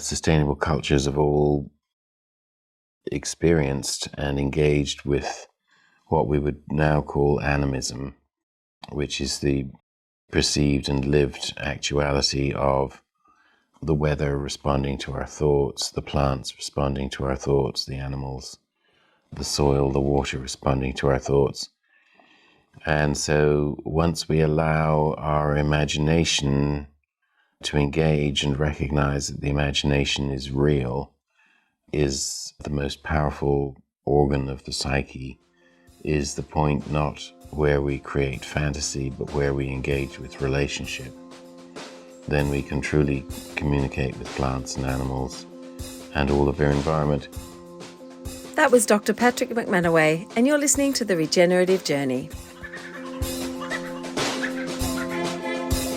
sustainable cultures have all experienced and engaged with what we would now call animism, which is the perceived and lived actuality of the weather responding to our thoughts, the plants responding to our thoughts, the animals, the soil, the water responding to our thoughts. And so once we allow our imagination to engage and recognize that the imagination is real, is the most powerful organ of the psyche, is the point not where we create fantasy, but where we engage with relationship, then we can truly communicate with plants and animals and all of their environment. That was Dr. Patrick McManaway, and you're listening to The Regenerative Journey.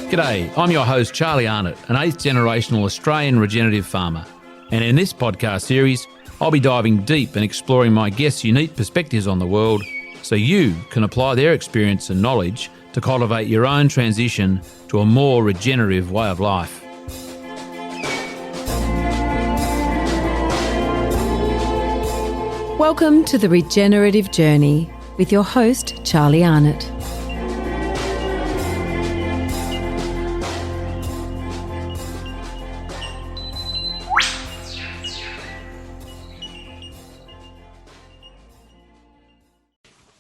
G'day, I'm your host Charlie Arnott, an 8th generational Australian regenerative farmer. And in this podcast series, I'll be diving deep and exploring my guests' unique perspectives on the world so you can apply their experience and knowledge to cultivate your own transition to a more regenerative way of life. Welcome to The Regenerative Journey with your host, Charlie Arnott.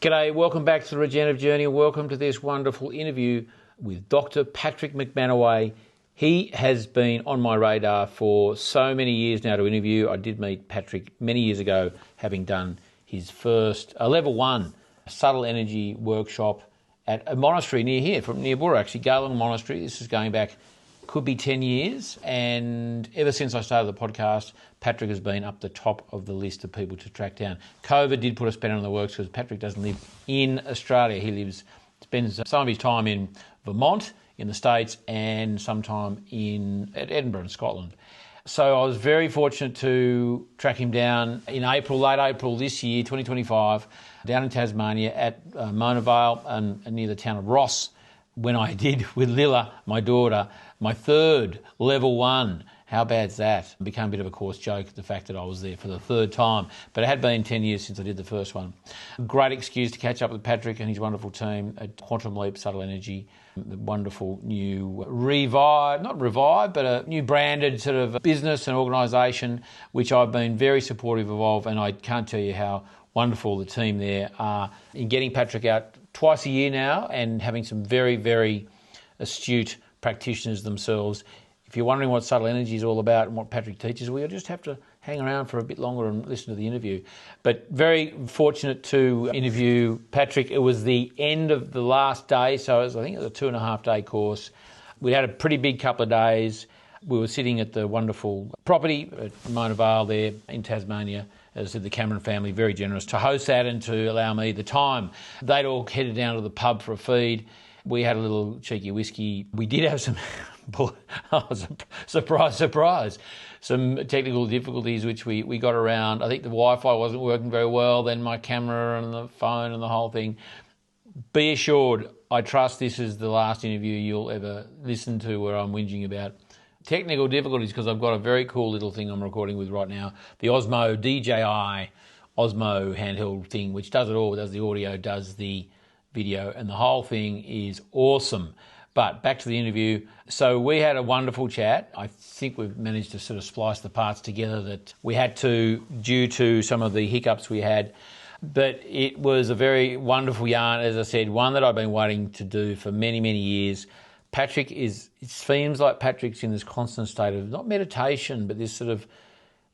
G'day, welcome back to The Regenerative Journey. Welcome to this wonderful interview with Dr. Patrick McManaway. He has been on my radar for so many years now to interview. I did meet Patrick many years ago, having done his first level 1 subtle energy workshop at a monastery near here, from near Bora, actually, Galung Monastery. This is going back, could be 10 years. And ever since I started the podcast, Patrick has been up the top of the list of people to track down. COVID did put a spanner in the works because Patrick doesn't live in Australia. He spends some of his time in Vermont in the States and some time at Edinburgh in Scotland. So I was very fortunate to track him down in late April this year, 2025, down in Tasmania at Mona Vale and near the town of Ross, when I did with Lilla, my daughter, my third level 1. How bad's that? It became a bit of a coarse joke, the fact that I was there for the third time. But it had been 10 years since I did the first one. Great excuse to catch up with Patrick and his wonderful team at Quantum Leap Subtle Energy. The wonderful new but a new branded sort of business and organisation, which I've been very supportive of. And I can't tell you how wonderful the team there are in getting Patrick out twice a year now and having some very, very astute practitioners themselves. If you're wondering what subtle energy is all about and what Patrick teaches, you'll just have to hang around for a bit longer and listen to the interview. But very fortunate to interview Patrick. It was the end of the last day, so I think it was a 2.5-day course. We had a pretty big couple of days. We were sitting at the wonderful property at Mona Vale there in Tasmania. As I said, the Cameron family, very generous to host that and to allow me the time. They'd all headed down to the pub for a feed. We had a little cheeky whiskey. We did have some, surprise, some technical difficulties which we got around. I think the Wi-Fi wasn't working very well, then my camera and the phone and the whole thing. Be assured, I trust this is the last interview you'll ever listen to where I'm whinging about technical difficulties, because I've got a very cool little thing I'm recording with right now, the Osmo DJI Osmo handheld thing, which does it all. It does the audio, does the video, and the whole thing is awesome. But back to the interview. So we had a wonderful chat. I think we've managed to sort of splice the parts together that we had to, due to some of the hiccups we had. But it was a very wonderful yarn, as I said, one that I've been waiting to do for many, many years. Patrick it seems like Patrick's in this constant state of, not meditation, but this sort of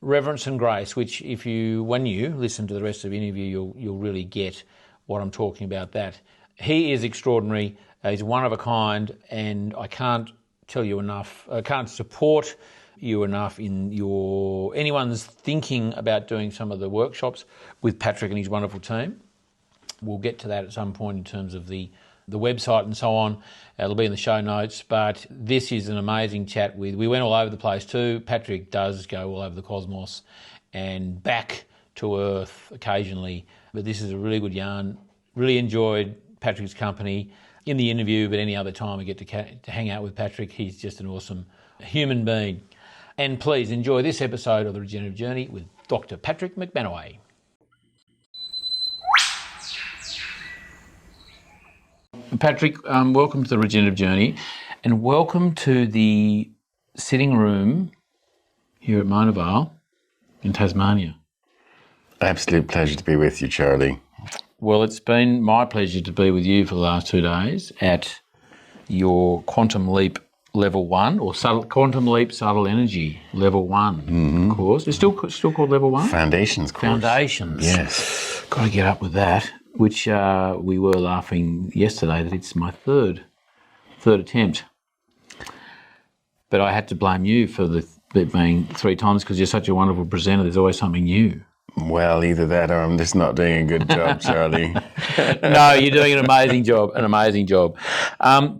reverence and grace, which when you listen to the rest of the interview, you'll really get what I'm talking about that. He is extraordinary. He's one of a kind, and I can't tell you enough. I can't support you enough in anyone's thinking about doing some of the workshops with Patrick and his wonderful team. We'll get to that at some point in terms of the website and so on. It'll be in the show notes, but this is an amazing chat we went all over the place too. Patrick does go all over the cosmos and back to Earth occasionally, but this is a really good yarn. Really enjoyed Patrick's company in the interview, but any other time I get to hang out with Patrick, he's just an awesome human being. And please enjoy this episode of The Regenerative Journey with Dr. Patrick McManaway. Patrick, welcome to The Regenerative Journey and welcome to the sitting room here at Mona Vale in Tasmania. Absolute pleasure to be with you, Charlie. Well, it's been my pleasure to be with you for the last 2 days at your Quantum Leap Level 1 or Quantum Leap Subtle Energy Level 1 course. It's still called Level 1? Foundations course. Foundations. Yes. Got to get up with that, which we were laughing yesterday that it's my third attempt. But I had to blame you for it being 3 times because you're such a wonderful presenter. There's always something new. Well, either that or I'm just not doing a good job, Charlie. No, you're doing an amazing job.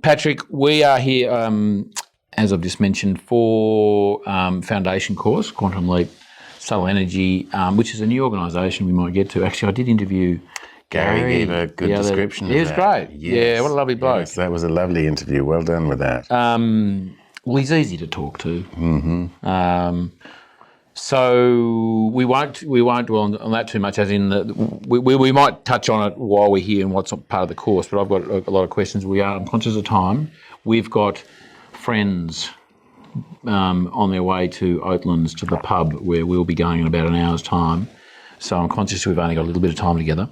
Patrick, we are here, as I've just mentioned, for foundation course, Quantum Leap Subtle Energy, which is a new organisation we might get to. Actually, I did interview Gary gave a good description of that. He was great. Yes. Yeah, what a lovely bloke. Yes, that was a lovely interview. Well done with that. Well, he's easy to talk to. Mm-hmm. So we won't dwell on that too much. As in, we might touch on it while we're here and what's part of the course. But I've got a lot of questions. I'm conscious of time. We've got friends on their way to Oatlands to the pub where we'll be going in about an hour's time. So I'm conscious we've only got a little bit of time together,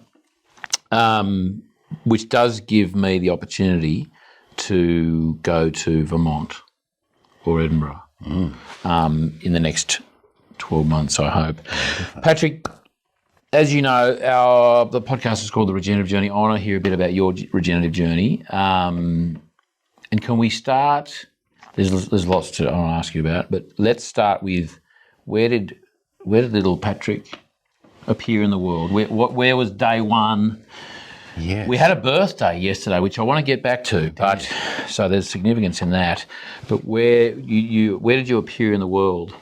which does give me the opportunity to go to Vermont or Edinburgh in the next 12 months, I hope. Patrick, as you know, the podcast is called The Regenerative Journey. I want to hear a bit about your regenerative journey. And can we start? There's lots to I want to ask you about, but let's start with where did little Patrick appear in the world? Where was day one? Yes. We had a birthday yesterday, which I want to get back to, but so there's significance in that. But where did you appear in the world?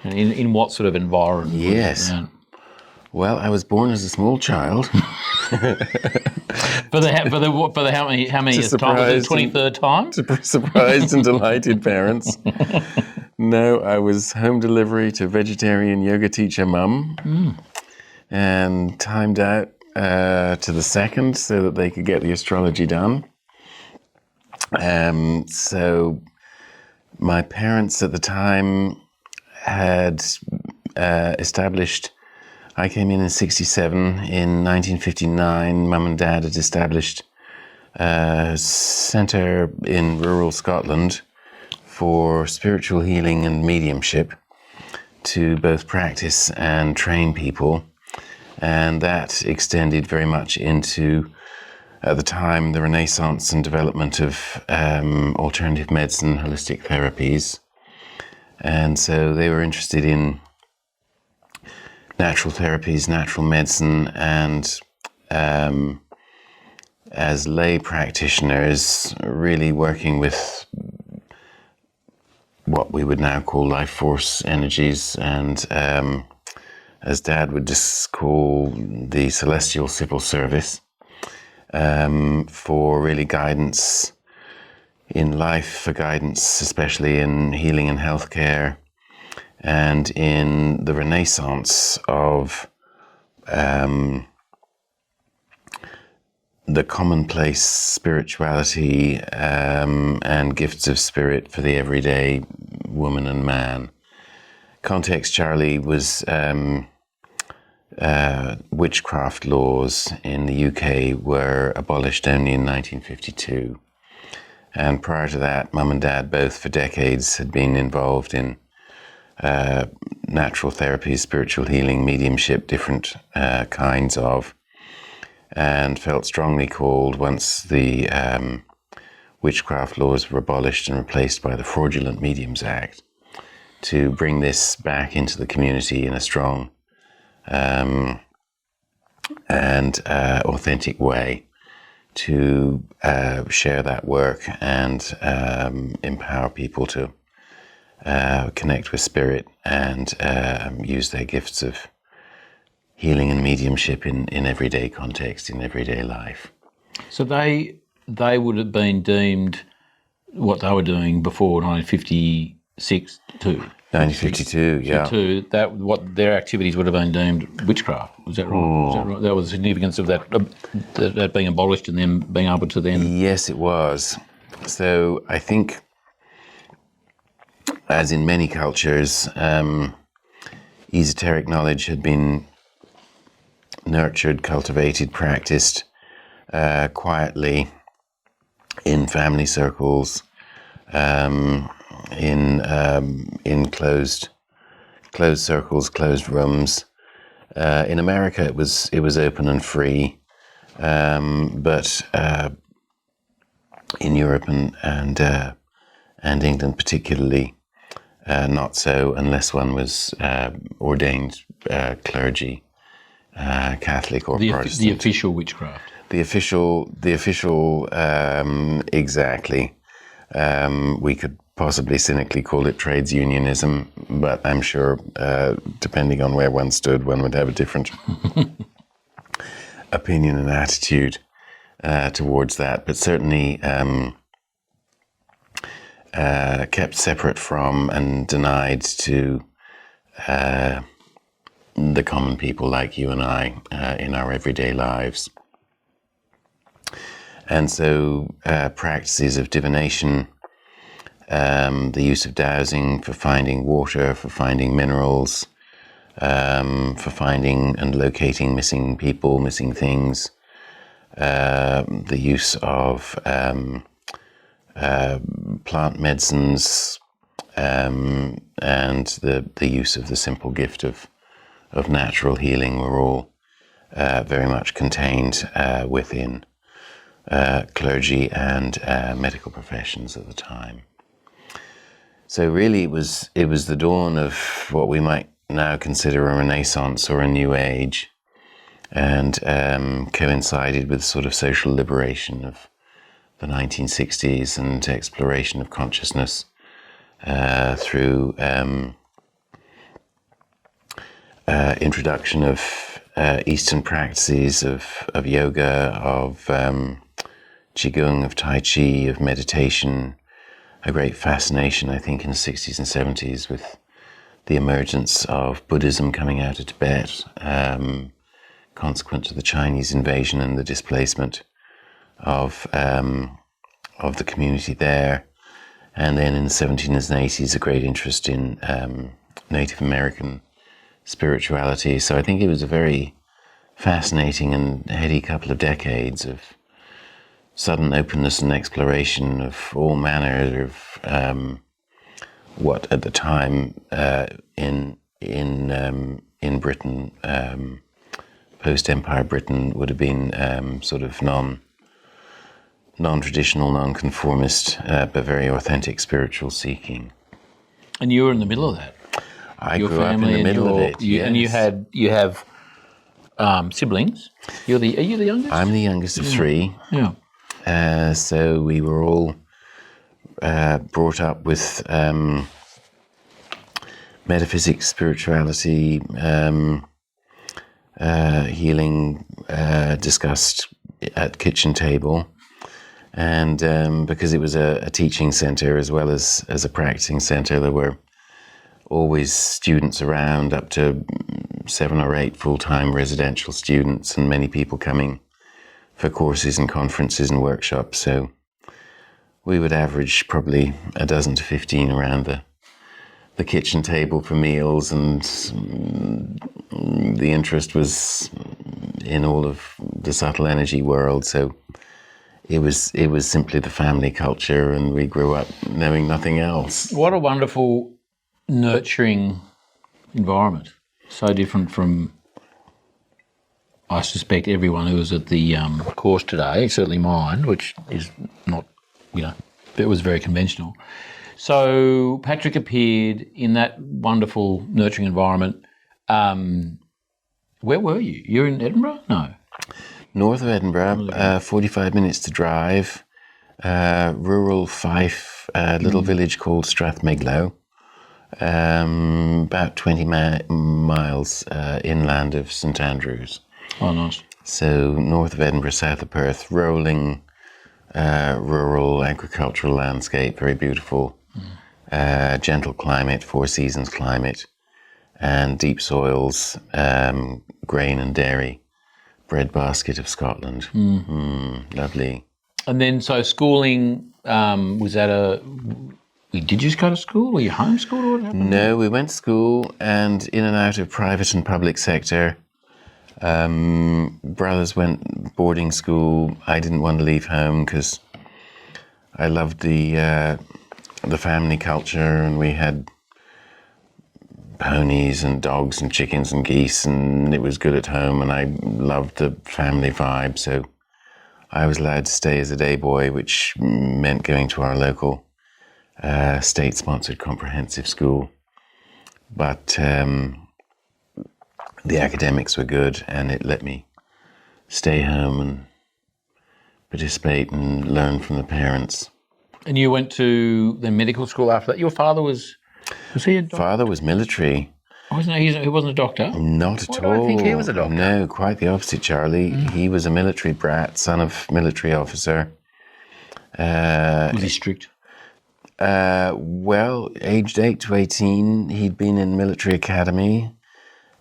In what sort of environment? Yes. Well, I was born as a small child. For the how many times? The 23rd time? Surprised and delighted parents. No, I was home delivery to vegetarian yoga teacher mum, and timed out to the second so that they could get the astrology done. So my parents at the time had established, I came in 1967. In 1959, Mum and Dad had established a centre in rural Scotland for spiritual healing and mediumship to both practice and train people. And that extended very much into, at the time, the renaissance and development of alternative medicine, holistic therapies. And so they were interested in natural therapies, natural medicine, and as lay practitioners, really working with what we would now call life force energies, and as Dad would just call the celestial civil service, for really guidance in life, for guidance especially in healing and healthcare, and in the renaissance of the commonplace spirituality and gifts of spirit for the everyday woman and man. Context, Charlie, was witchcraft laws in the UK were abolished only in 1952. And prior to that, Mum and Dad both for decades had been involved in natural therapies, spiritual healing, mediumship, different kinds of, and felt strongly called once the witchcraft laws were abolished and replaced by the Fraudulent Mediums Act to bring this back into the community in a strong and authentic way, to share that work and empower people to connect with spirit and use their gifts of healing and mediumship in everyday context, in everyday life. So they would have been deemed what they were doing before 1956 too? 1952, yeah. That what their activities would have been deemed witchcraft. Was that right? Was that right? That was the significance of that being abolished and them being able to then. Yes, it was. So I think, as in many cultures, esoteric knowledge had been nurtured, cultivated, practiced quietly in family circles, in closed circles, closed rooms. In America, it was open and free, but in Europe and England particularly, not so, unless one was ordained clergy, Catholic or Protestant. The official witchcraft. The official, exactly. We could possibly cynically call it trades unionism, but I'm sure, depending on where one stood, one would have a different opinion and attitude towards that. But certainly kept separate from and denied to the common people like you and I in our everyday lives. And so practices of divination, the use of dowsing for finding water, for finding minerals, for finding and locating missing people, missing things, the use of plant medicines, and the use of the simple gift of natural healing were all very much contained within clergy and medical professions at the time. So really it was the dawn of what we might now consider a Renaissance or a New Age, and coincided with sort of social liberation of the 1960s and exploration of consciousness through introduction of Eastern practices of yoga, of Qigong, of Tai Chi, of meditation, a great fascination, I think, in the 60s and 70s with the emergence of Buddhism coming out of Tibet, consequent to the Chinese invasion and the displacement of the community there. And then in the 70s and 80s, a great interest in Native American spirituality. So I think it was a very fascinating and heady couple of decades of sudden openness and exploration of all manner of what at the time in Britain, post-Empire Britain, would have been sort of non-traditional, non-conformist, but very authentic spiritual seeking. And you were in the middle of that. I grew up in the middle of it. Yes. And you have siblings. Are you the youngest? I'm the youngest of three. Yeah. So we were all brought up with metaphysics, spirituality, healing, discussed at kitchen table. And because it was a teaching center as well as a practicing center, there were always students around, up to 7 or 8 full-time residential students, and many people coming for courses and conferences and workshops. So we would average probably a dozen to 15 around the kitchen table for meals, and the interest was in all of the subtle energy world. So it was simply the family culture, and we grew up knowing nothing else. What a wonderful, nurturing environment. So different from, I suspect, everyone who was at the course today, certainly mine, which is not, it was very conventional. So Patrick appeared in that wonderful, nurturing environment. Where were you? You're in Edinburgh? No. North of Edinburgh, 45 minutes to drive, rural Fife, little village called Strathmiglo, about 20 miles inland of St Andrews. Oh, nice. So north of Edinburgh, south of Perth, rolling rural agricultural landscape, very beautiful. gentle climate, 4 seasons climate, and deep soils, grain and dairy, breadbasket of Scotland. Lovely. And then, so schooling, was that did you just go to school? Were you homeschooled or what happened? No, we went to school and in and out of private and public sector. Brothers went boarding school. I didn't want to leave home because I loved the family culture, and we had ponies and dogs and chickens and geese, and it was good at home, and I loved the family vibe. So I was allowed to stay as a day boy, which meant going to our local state-sponsored comprehensive school. But the academics were good, and it let me stay home and participate and learn from the parents. And you went to the medical school after that. Your father was he a doctor? Father was military. Oh, he wasn't a doctor? Not at all. I don't think he was a doctor. No, quite the opposite, Charlie. He was a military brat, son of military officer. Was he strict? Well, aged 8 to 18, he'd been in military academy,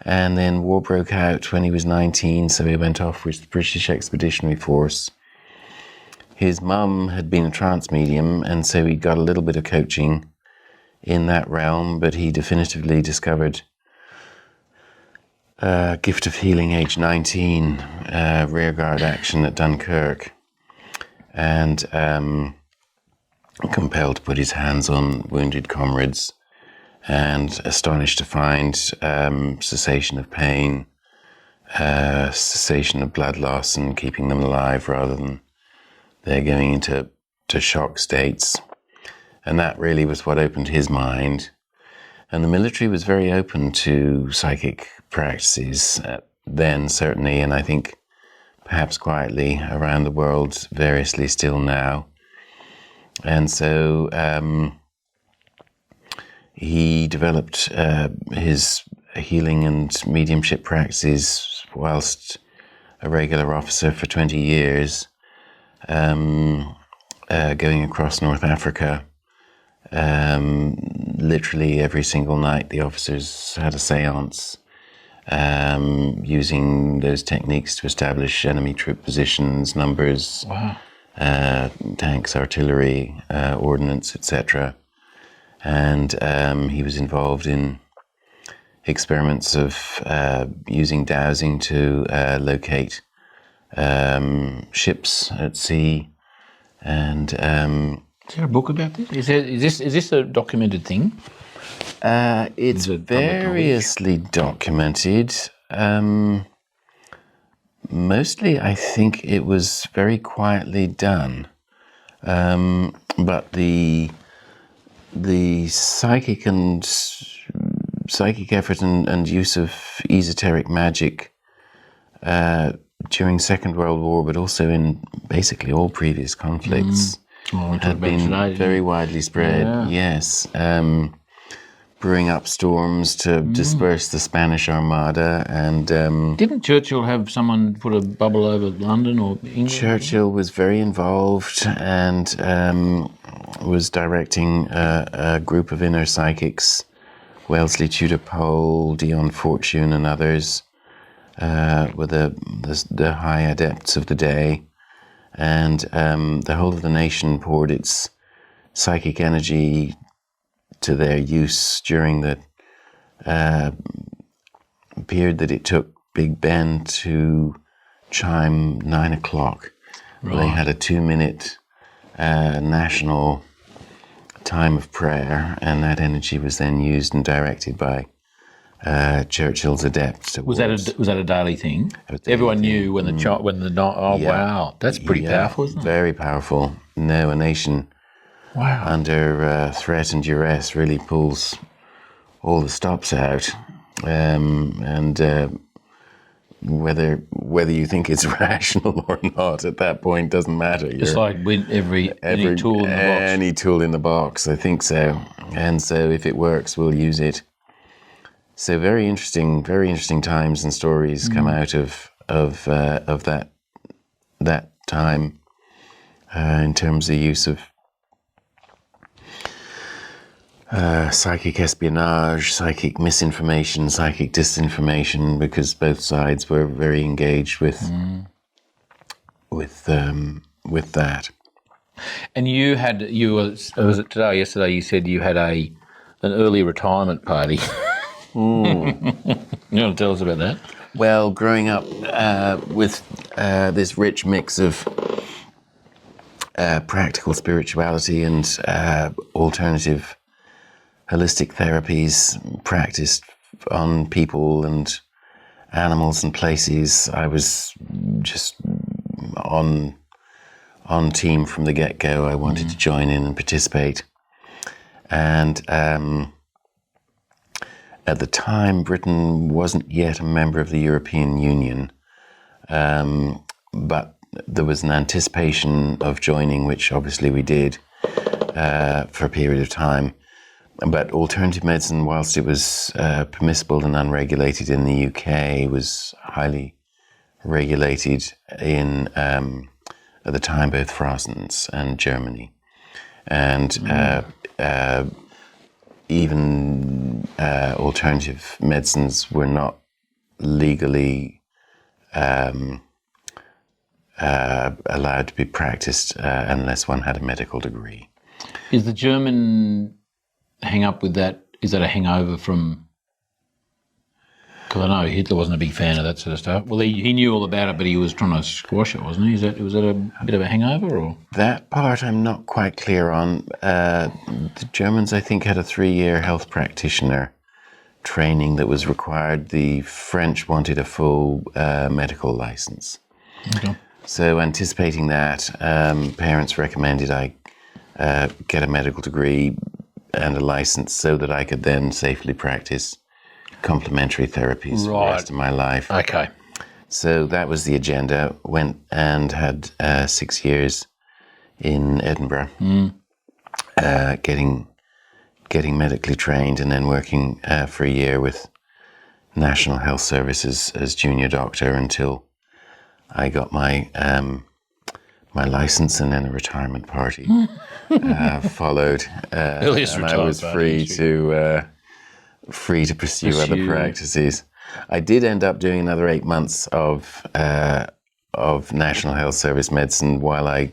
and then war broke out when he was 19, so he went off with the British Expeditionary Force. His mum had been a trance medium, and so he got a little bit of coaching in that realm, but he definitively discovered gift of healing age 19, rearguard action at Dunkirk, and compelled to put his hands on wounded comrades, and astonished to find cessation of pain, cessation of blood loss, and keeping them alive rather than they're going into shock states. And that really was what opened his mind. And the military was very open to psychic practices then, certainly, and I think perhaps quietly around the world, variously still now. And so he developed his healing and mediumship practices whilst a regular officer for 20 years, going across North Africa. Literally every single night the officers had a seance, using those techniques to establish enemy troop positions, numbers, Wow. Tanks, artillery, ordnance, etc. And he was involved in experiments of using dowsing to locate ships at sea. And is there a book about this? Is this a documented thing? It's variously documented. Mostly, I think it was very quietly done. But the psychic effort and use of esoteric magic during Second World War, but also in basically all previous conflicts, had been very widely spread. Yeah. Yes. Brewing up storms to disperse the Spanish Armada, and Didn't Churchill have someone put a bubble over London or England? Churchill was very involved and was directing a group of inner psychics, Wellesley Tudor Pole, Dion Fortune and others, were the high adepts of the day, and the whole of the nation poured its psychic energy to their use during the period that it took Big Ben to chime 9 o'clock. Right. They had a 2-minute national time of prayer, and that energy was then used and directed by Churchill's adepts. Was that a daily thing? Everyone knew when wow, that's pretty powerful, isn't it? Very powerful. No, a nation under threat and duress really pulls all the stops out, and whether you think it's rational or not at that point doesn't matter. It's like with any tool in the box. Any tool in the box, I think so. And so if it works, we'll use it. So very interesting times and stories come out of that time in terms of use of psychic espionage, psychic misinformation, psychic disinformation, because both sides were very engaged with that. And was it today or yesterday, you said you had an early retirement party. You want to tell us about that? Well, growing up with this rich mix of practical spirituality and alternative holistic therapies practiced on people and animals and places, I was just on team from the get-go. I wanted to join in and participate. And at the time, Britain wasn't yet a member of the European Union, but there was an anticipation of joining, which obviously we did for a period of time. But alternative medicine, whilst it was permissible and unregulated in the UK, was highly regulated in, at the time, both France and Germany. And even alternative medicines were not legally allowed to be practiced unless one had a medical degree. Is the German hang up with that? Is that a hangover from? Because I know Hitler wasn't a big fan of that sort of stuff. Well, he knew all about it, but he was trying to squash it, wasn't he? Was that a bit of a hangover, or? That part I'm not quite clear on. The Germans, I think, had a 3-year health practitioner training that was required. The French wanted a full medical license. Okay. So anticipating that, parents recommended I get a medical degree and a license so that I could then safely practice complementary therapies for the rest of my life. Okay. So that was the agenda. Went and had 6 years in Edinburgh, getting medically trained, and then working for a year with National Health Services as junior doctor until I got my license, and then a retirement party followed. Earliest and I was free to pursue other practices. I did end up doing another 8 months of National Health Service medicine while I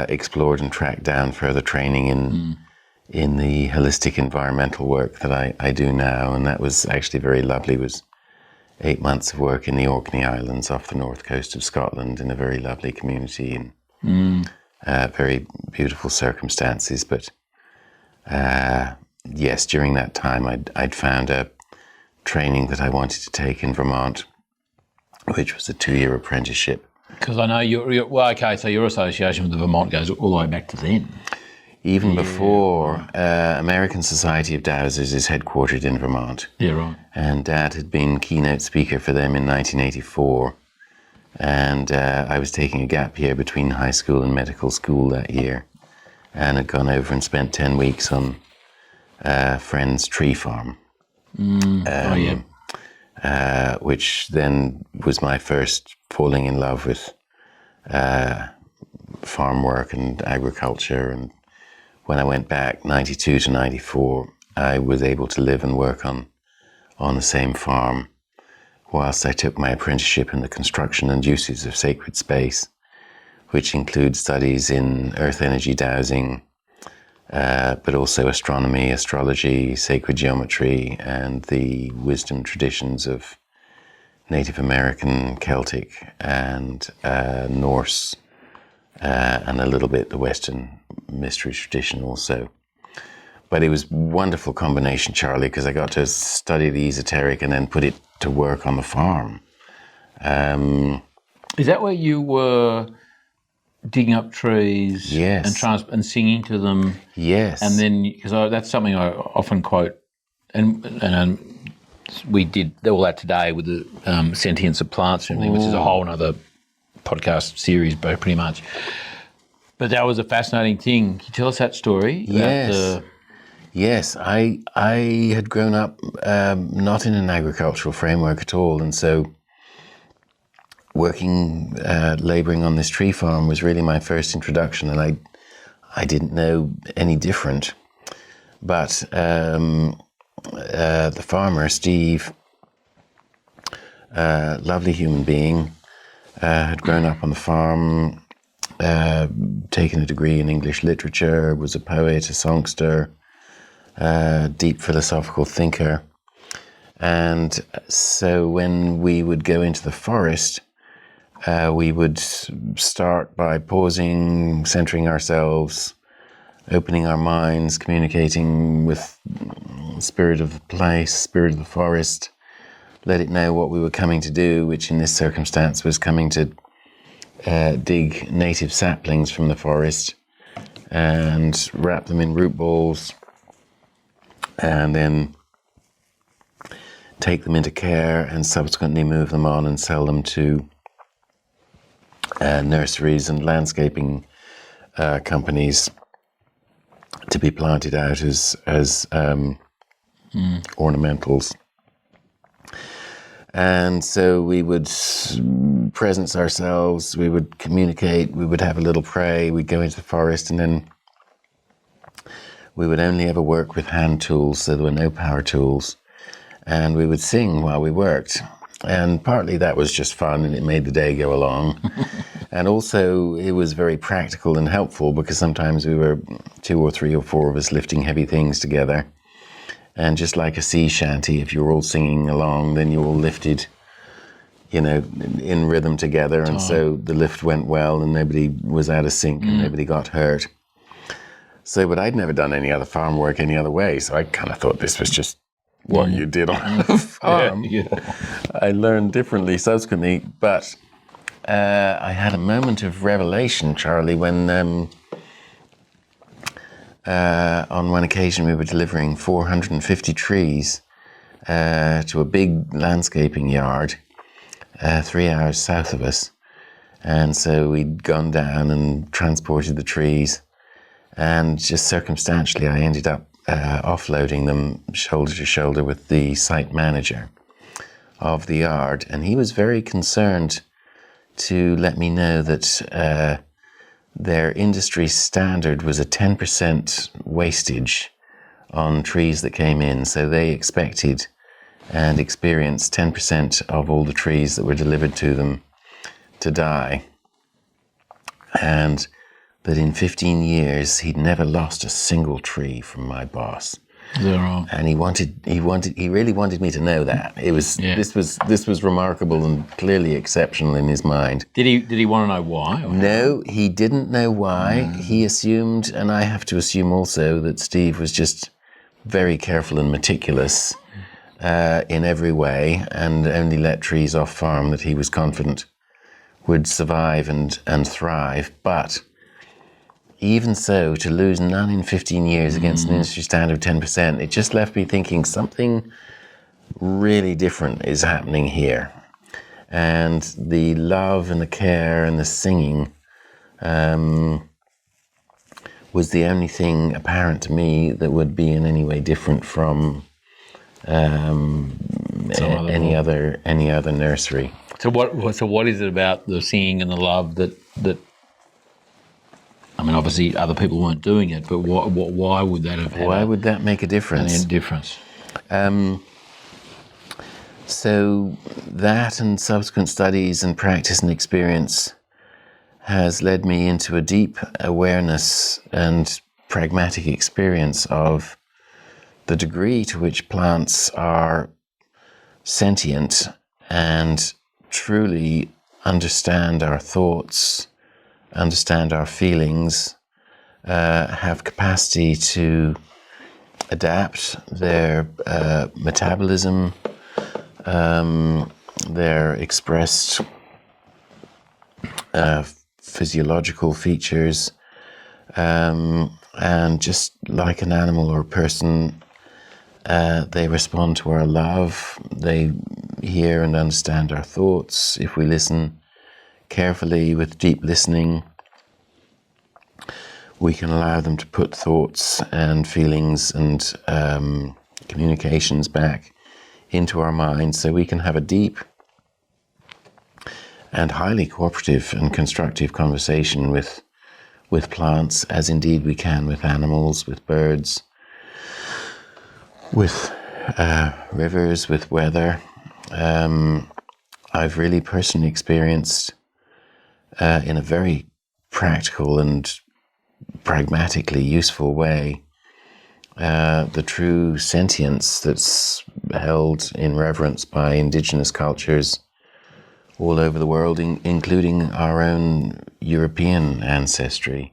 explored and tracked down further training in the holistic environmental work that I do now, and that was actually very lovely. It was 8 months of work in the Orkney Islands off the north coast of Scotland in a very lovely community and very beautiful circumstances. But yes, during that time I'd found a training that I wanted to take in Vermont, which was a 2-year apprenticeship. Because I know so your association with the Vermont goes all the way back to then. Even before, American Society of Dowsers is headquartered in Vermont. Yeah, right. And Dad had been keynote speaker for them in 1984. And I was taking a gap year between high school and medical school that year, and had gone over and spent 10 weeks on a friend's tree farm. Which then was my first falling in love with farm work and agriculture. And when I went back 92 to 94, I was able to live and work on the same farm whilst I took my apprenticeship in the construction and uses of sacred space, which include studies in earth energy dowsing, but also astronomy, astrology, sacred geometry, and the wisdom traditions of Native American, Celtic, and Norse, and a little bit the Western mystery tradition also. But it was a wonderful combination, Charlie, because I got to study the esoteric and then put it to work on the farm. Is that where you were digging up trees? Yes. And singing to them? Yes. And then, because that's something I often quote, and we did all that today with the sentience of plants and everything, which is a whole other podcast series, pretty much. But that was a fascinating thing. Can you tell us that story? Yes, I had grown up not in an agricultural framework at all, and so working, labouring on this tree farm was really my first introduction, and I didn't know any different. But the farmer, Steve, lovely human being, had grown up on the farm, taken a degree in English literature, was a poet, a songster, deep philosophical thinker. And so when we would go into the forest, we would start by pausing, centering ourselves, opening our minds, communicating with the spirit of the place, spirit of the forest, let it know what we were coming to do, which in this circumstance was coming to dig native saplings from the forest and wrap them in root balls and then take them into care and subsequently move them on and sell them to nurseries and landscaping companies to be planted out as ornamentals. And so we would presence ourselves, we would communicate, we would have a little pray, we'd go into the forest, and then we would only ever work with hand tools, so there were no power tools, and we would sing while we worked. And partly that was just fun and it made the day go along. And also it was very practical and helpful because sometimes we were 2 or 3 or 4 of us lifting heavy things together. And just like a sea shanty, if you're all singing along, then you're all lifted, in rhythm together. And so the lift went well and nobody was out of sync and nobody got hurt. So, but I'd never done any other farm work any other way. So I kind of thought this was just what you did on a farm. I learned differently subsequently, but I had a moment of revelation, Charlie, when on one occasion we were delivering 450 trees to a big landscaping yard 3 hours south of us. And so we'd gone down and transported the trees, and just circumstantially I ended up offloading them shoulder to shoulder with the site manager of the yard, and he was very concerned to let me know that their industry standard was a 10% wastage on trees that came in, so they expected and experienced 10% of all the trees that were delivered to them to die, and that in 15 years he'd never lost a single tree from my boss. Is that right? And he really wanted me to know that. This was remarkable and clearly exceptional in his mind. Did he want to know why? No, he didn't know why. He assumed, and I have to assume also, that Steve was just very careful and meticulous in every way, and only let trees off farm that he was confident would survive and thrive. But even so, to lose none in 15 years against an industry standard of 10%, it just left me thinking something really different is happening here. And the love and the care and the singing was the only thing apparent to me that would be in any way different from any other nursery. So what is it about the singing and the love that I mean, obviously other people weren't doing it, but why would that have had Why would that make a difference? So that and subsequent studies and practice and experience has led me into a deep awareness and pragmatic experience of the degree to which plants are sentient and truly understand our thoughts, understand our feelings, have capacity to adapt their metabolism, their expressed physiological features, and just like an animal or a person, they respond to our love. They hear and understand our thoughts. If we listen carefully with deep listening, we can allow them to put thoughts and feelings and communications back into our minds, so we can have a deep and highly cooperative and constructive conversation with plants, as indeed we can with animals, with birds, with rivers, with weather. I've really personally experienced in a very practical and pragmatically useful way the true sentience that's held in reverence by indigenous cultures all over the world, including our own European ancestry,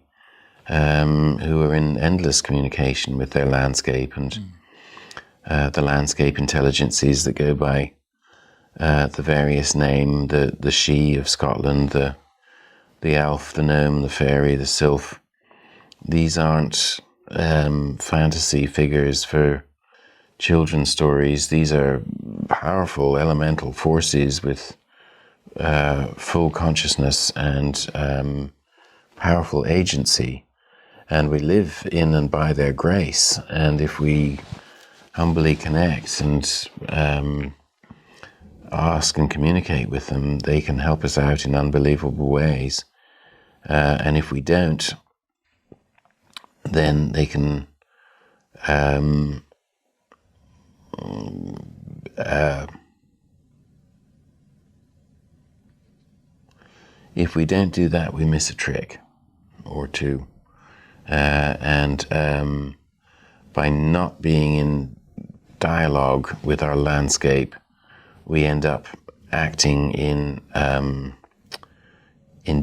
who are in endless communication with their landscape and the landscape intelligences that go by the various name, the Sidhe of Scotland, the elf, the gnome, the fairy, the sylph. These aren't fantasy figures for children's stories. These are powerful elemental forces with full consciousness and powerful agency. And we live in and by their grace. And if we humbly connect and ask and communicate with them, they can help us out in unbelievable ways. And if we don't, then they can if we don't do that, we miss a trick or two. And by not being in dialogue with our landscape, we end up acting in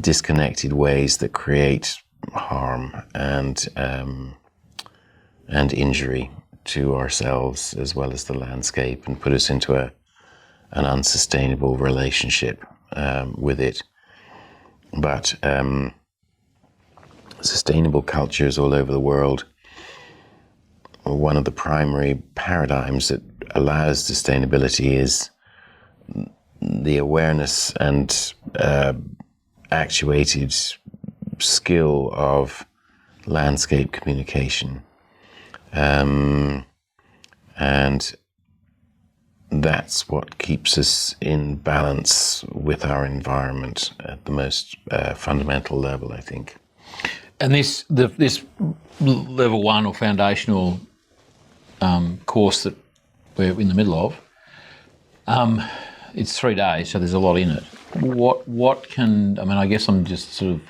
disconnected ways that create harm and injury to ourselves as well as the landscape, and put us into an unsustainable relationship with it. But sustainable cultures all over the world, one of the primary paradigms that allows sustainability is the awareness and actuated skill of landscape communication. And that's what keeps us in balance with our environment at the most fundamental level, I think. And this level 1 or foundational course that we're in the middle of, it's 3 days, so there's a lot in it. What can, I mean, I guess I'm just sort of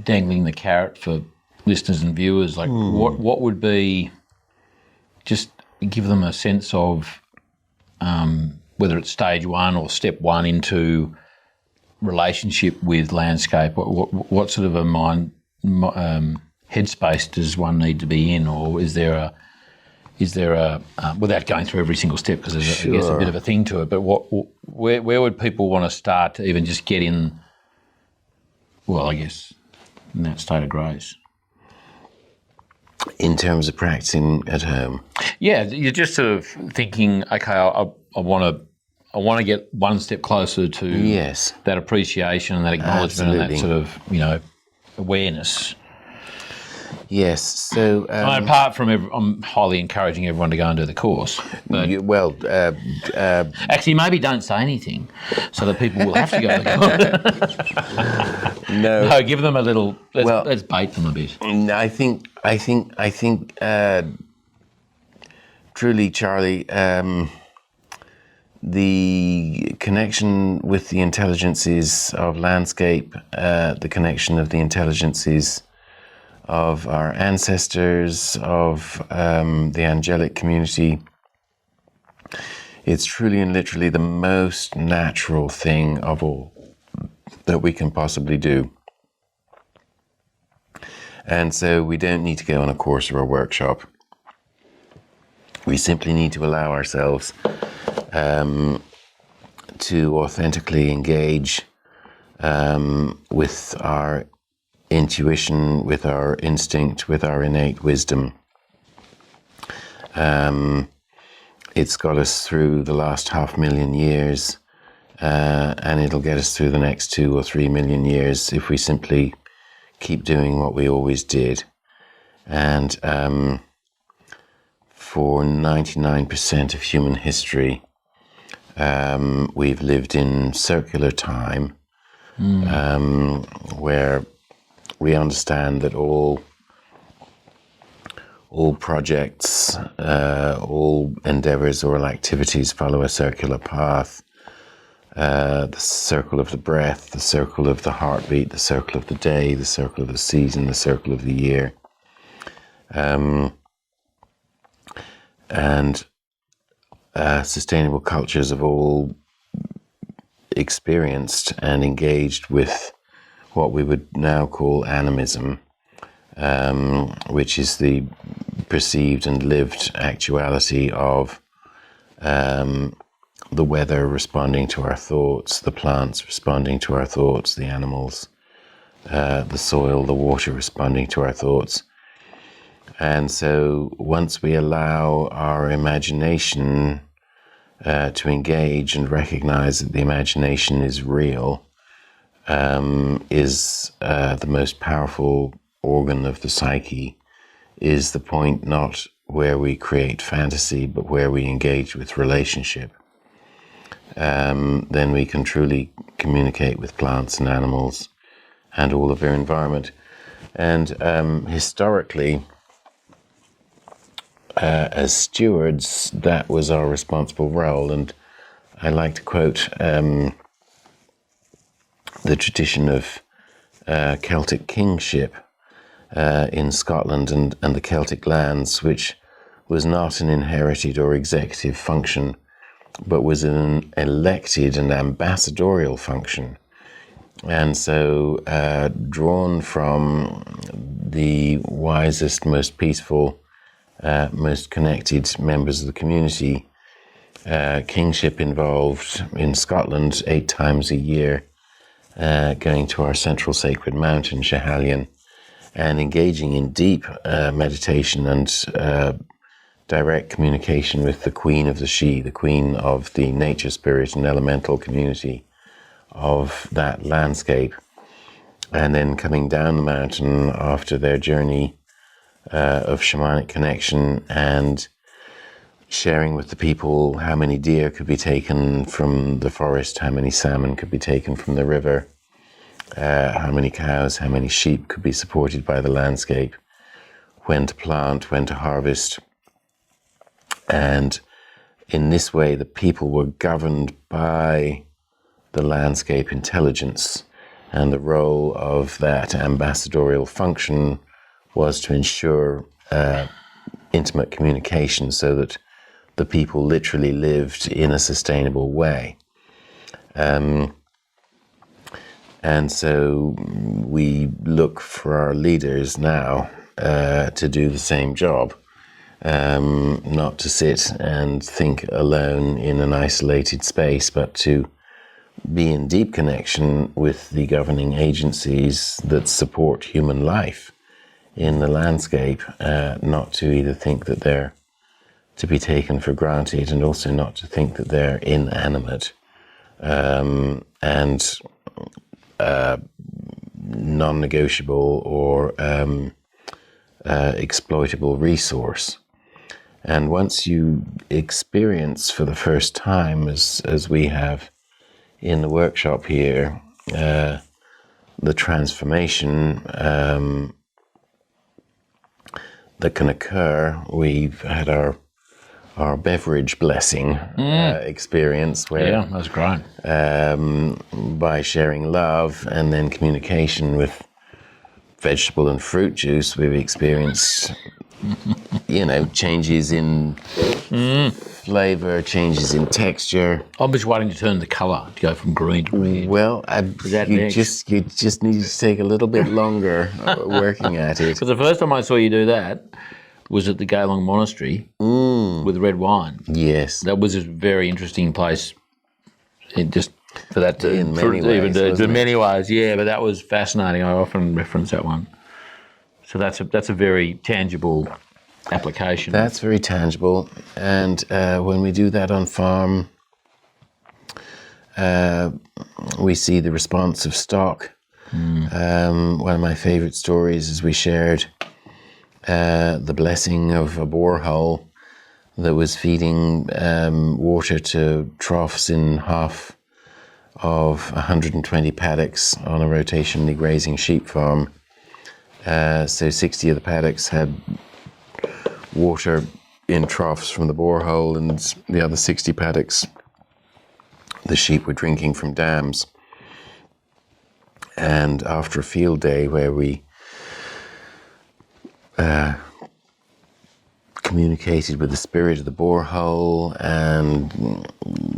dangling the carrot for listeners and viewers, like what would be, just give them a sense of whether it's stage 1 or step 1 into relationship with landscape. What sort of a mind headspace does one need to be in, or is there a without going through every single step, because there's I guess a bit of a thing to it, but where would people want to start to even just get in, well, I guess in that state of grace? In terms of practicing at home? Yeah, you're just sort of thinking, okay, I want to get one step closer to that appreciation and that acknowledgement. Absolutely. And that sort of, awareness. Yes. So apart from, I'm highly encouraging everyone to go and do the course. But actually, maybe don't say anything, so that people will have to go to the course. No, give them a little. Let's bait them a bit. I think. Truly, Charlie, the connection with the intelligences of landscape, the connection of the intelligences of our ancestors, of the angelic community, it's truly and literally the most natural thing of all that we can possibly do. And so we don't need to go on a course or a workshop. We simply need to allow ourselves to authentically engage with our intuition, with our instinct, with our innate wisdom. It's got us through the last 500,000 years, and it'll get us through the next 2 or 3 million years if we simply keep doing what we always did. And for 99% of human history, we've lived in circular time, where we understand that all all projects, all endeavors, all activities follow a circular path. The circle of the breath, the circle of the heartbeat, the circle of the day, the circle of the season, the circle of the year. And sustainable cultures have all experienced and engaged with what we would now call animism, which is the perceived and lived actuality of the weather responding to our thoughts, the plants responding to our thoughts, the animals, the soil, the water responding to our thoughts. And so once we allow our imagination to engage and recognize that the imagination is real, is the most powerful organ of the psyche, is the point not where we create fantasy, but where we engage with relationship. Then we can truly communicate with plants and animals and all of their environment. And historically, as stewards, that was our responsible role. And I like to quote the tradition of Celtic kingship in Scotland and the Celtic lands, which was not an inherited or executive function, but was an elected and ambassadorial function. And so drawn from the wisest, most peaceful, most connected members of the community, kingship involved in Scotland 8 times a year, going to our central sacred mountain, Schiehallion, and engaging in deep meditation and direct communication with the queen of the Sidhe, the queen of the nature spirit and elemental community of that landscape. And then coming down the mountain after their journey of shamanic connection and sharing with the people how many deer could be taken from the forest, how many salmon could be taken from the river, how many cows, how many sheep could be supported by the landscape, when to plant, when to harvest. And in this way, the people were governed by the landscape intelligence, and the role of that ambassadorial function was to ensure intimate communication so that the people literally lived in a sustainable way. And so we look for our leaders now to do the same job, not to sit and think alone in an isolated space, but to be in deep connection with the governing agencies that support human life in the landscape, not to either think that they're to be taken for granted and also not to think that they're inanimate and non-negotiable or exploitable resource. And once you experience for the first time, as we have in the workshop here, the transformation that can occur, we've had our beverage blessing experience where, yeah, that's great. By sharing love and then communication with vegetable and fruit juice, we've experienced changes in flavor, changes in texture. I'm just waiting to turn the colour to go from green to red. Well, you just need to take a little bit longer working at it. Because the first time I saw you do that was at the Gaylong Monastery with red wine. Yes, that was a very interesting place. Just for that, in many ways, yeah. But that was fascinating. I often reference that one. So that's a very tangible application. That's very tangible, and when we do that on farm, we see the response of stock. One of my favourite stories is we shared the blessing of a borehole that was feeding water to troughs in half of 120 paddocks on a rotationally grazing sheep farm. So 60 of the paddocks had water in troughs from the borehole, and the other 60 paddocks the sheep were drinking from dams. And after a field day where we communicated with the spirit of the borehole and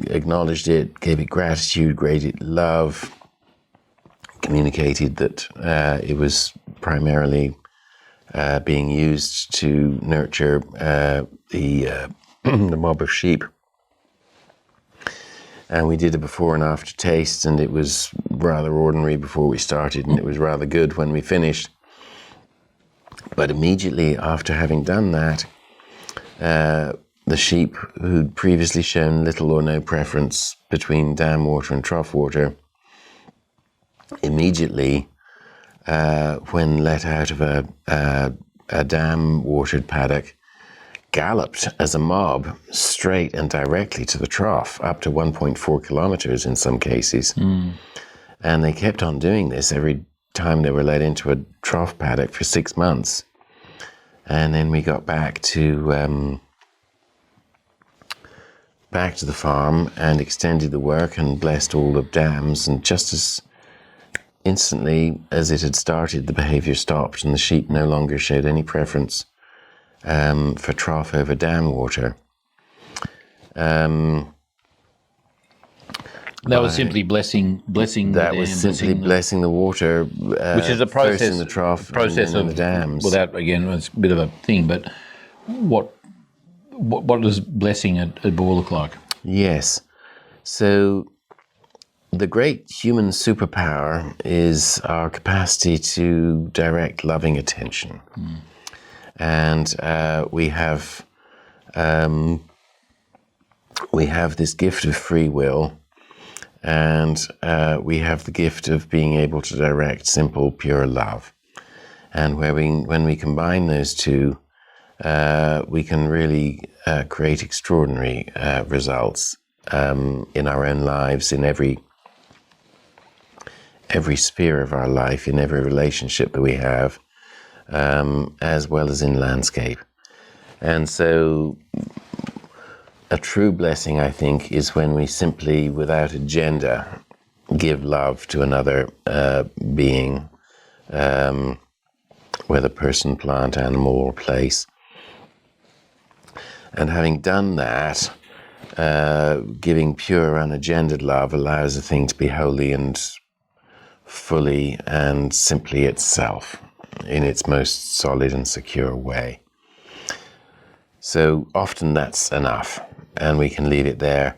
acknowledged it, gave it gratitude, gave it love, communicated that it was primarily being used to nurture the mob of sheep. And we did a before and after taste, and it was rather ordinary before we started, and it was rather good when we finished. But immediately after having done that, the sheep who'd previously shown little or no preference between dam water and trough water, immediately, when let out of a dam-watered paddock, galloped as a mob straight and directly to the trough, up to 1.4 kilometers in some cases. And they kept on doing this every time they were let into a trough paddock for 6 months. And then we got back to the farm and extended the work and blessed all the dams, and just as instantly as it had started, the behavior stopped, and the sheep no longer showed any preference for trough over dam water. That was simply blessing That the was dam, simply blessing the water, which is a process, first in the trough, process and then of in the dams. Without, again, it's a bit of a thing, but what does blessing at Boer look like? Yes. So the great human superpower is our capacity to direct loving attention. And we have this gift of free will, and we have the gift of being able to direct simple, pure love. And when we combine those two, we can really create extraordinary results in our own lives, in every sphere of our life, in every relationship that we have, as well as in landscape. And so a true blessing, I think, is when we simply, without agenda, give love to another being, whether person, plant, animal, or place. And having done that, giving pure, unagendered love allows a thing to be holy and fully and simply itself in its most solid and secure way. So often that's enough, and we can leave it there.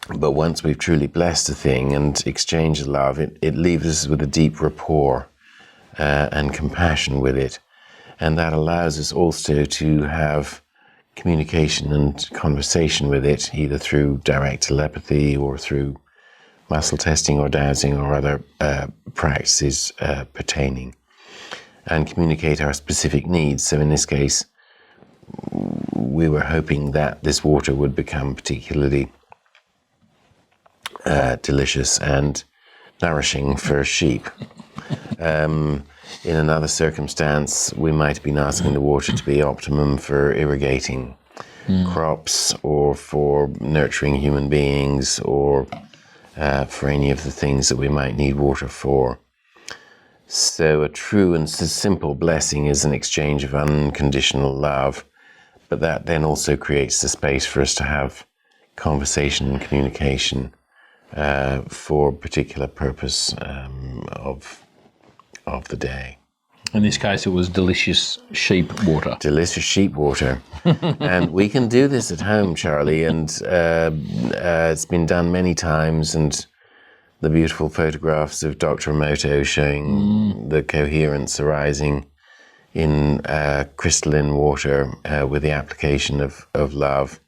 But once we've truly blessed a thing and exchanged love, it leaves us with a deep rapport and compassion with it. And that allows us also to have communication and conversation with it, either through direct telepathy or through muscle testing or dowsing or other practices pertaining, and communicate our specific needs. So in this case, we were hoping that this water would become particularly delicious and nourishing for sheep. In another circumstance, we might have been asking the water to be optimum for irrigating crops, or for nurturing human beings, or for any of the things that we might need water for. So a true and simple blessing is an exchange of unconditional love, but that then also creates the space for us to have conversation and communication for a particular purpose of the day. In this case, it was delicious sheep water. Delicious sheep water. And we can do this at home, Charlie, and it's been done many times, and the beautiful photographs of Dr. Emoto showing the coherence arising in crystalline water with the application of love.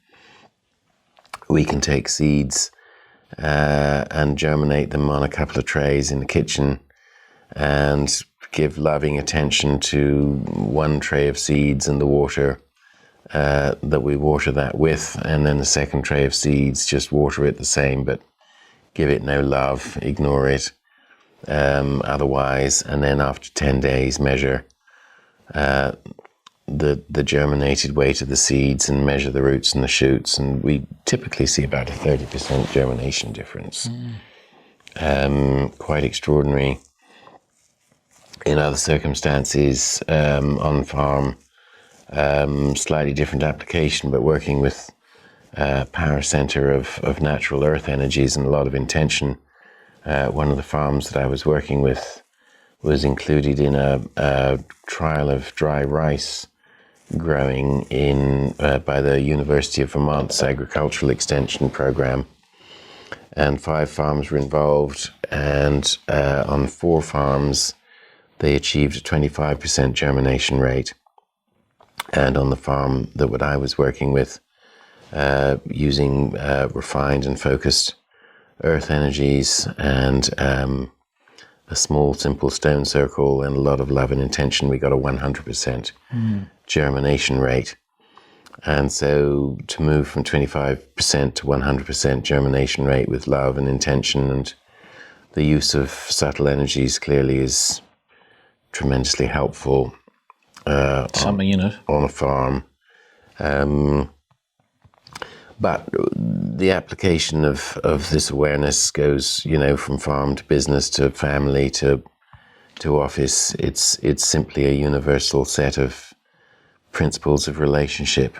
We can take seeds and germinate them on a couple of trays in the kitchen and give loving attention to one tray of seeds and the water that we water that with, and then the second tray of seeds, just water it the same, but give it no love, ignore it, otherwise, and then after 10 days measure the germinated weight of the seeds and measure the roots and the shoots, and we typically see about a 30% germination difference. Quite extraordinary. In other circumstances, on farm, slightly different application, but working with power center of natural earth energies and a lot of intention. One of the farms that I was working with was included in a trial of dry rice growing in by the University of Vermont's Agricultural Extension Program. And 5 farms were involved, and on 4 farms they achieved a 25% germination rate. And on the farm that what I was working with, using refined and focused earth energies and a small simple stone circle and a lot of love and intention, we got a 100% germination rate. And so to move from 25% to 100% germination rate with love and intention and the use of subtle energies clearly is tremendously helpful Something in it. on a farm. But the application of this awareness goes, from farm to business to family to office. It's simply a universal set of principles of relationship.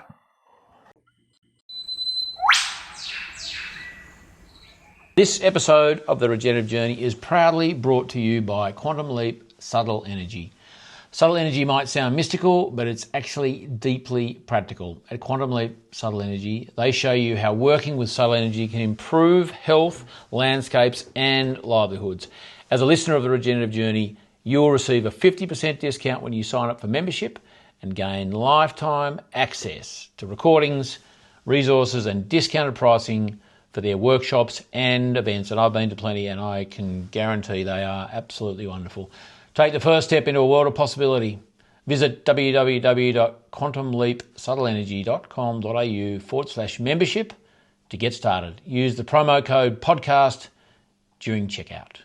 This episode of The Regenerative Journey is proudly brought to you by Quantum Leap Subtle Energy. Subtle energy might sound mystical, but it's actually deeply practical. At Quantum Leap Subtle Energy, they show you how working with subtle energy can improve health, landscapes, and livelihoods. As a listener of The Regenerative Journey, you'll receive a 50% discount when you sign up for membership and gain lifetime access to recordings, resources, and discounted pricing for their workshops and events. And I've been to plenty, and I can guarantee they are absolutely wonderful. Take the first step into a world of possibility. Visit www.quantumleapsubtleenergy.com.au/membership to get started. Use the promo code podcast during checkout.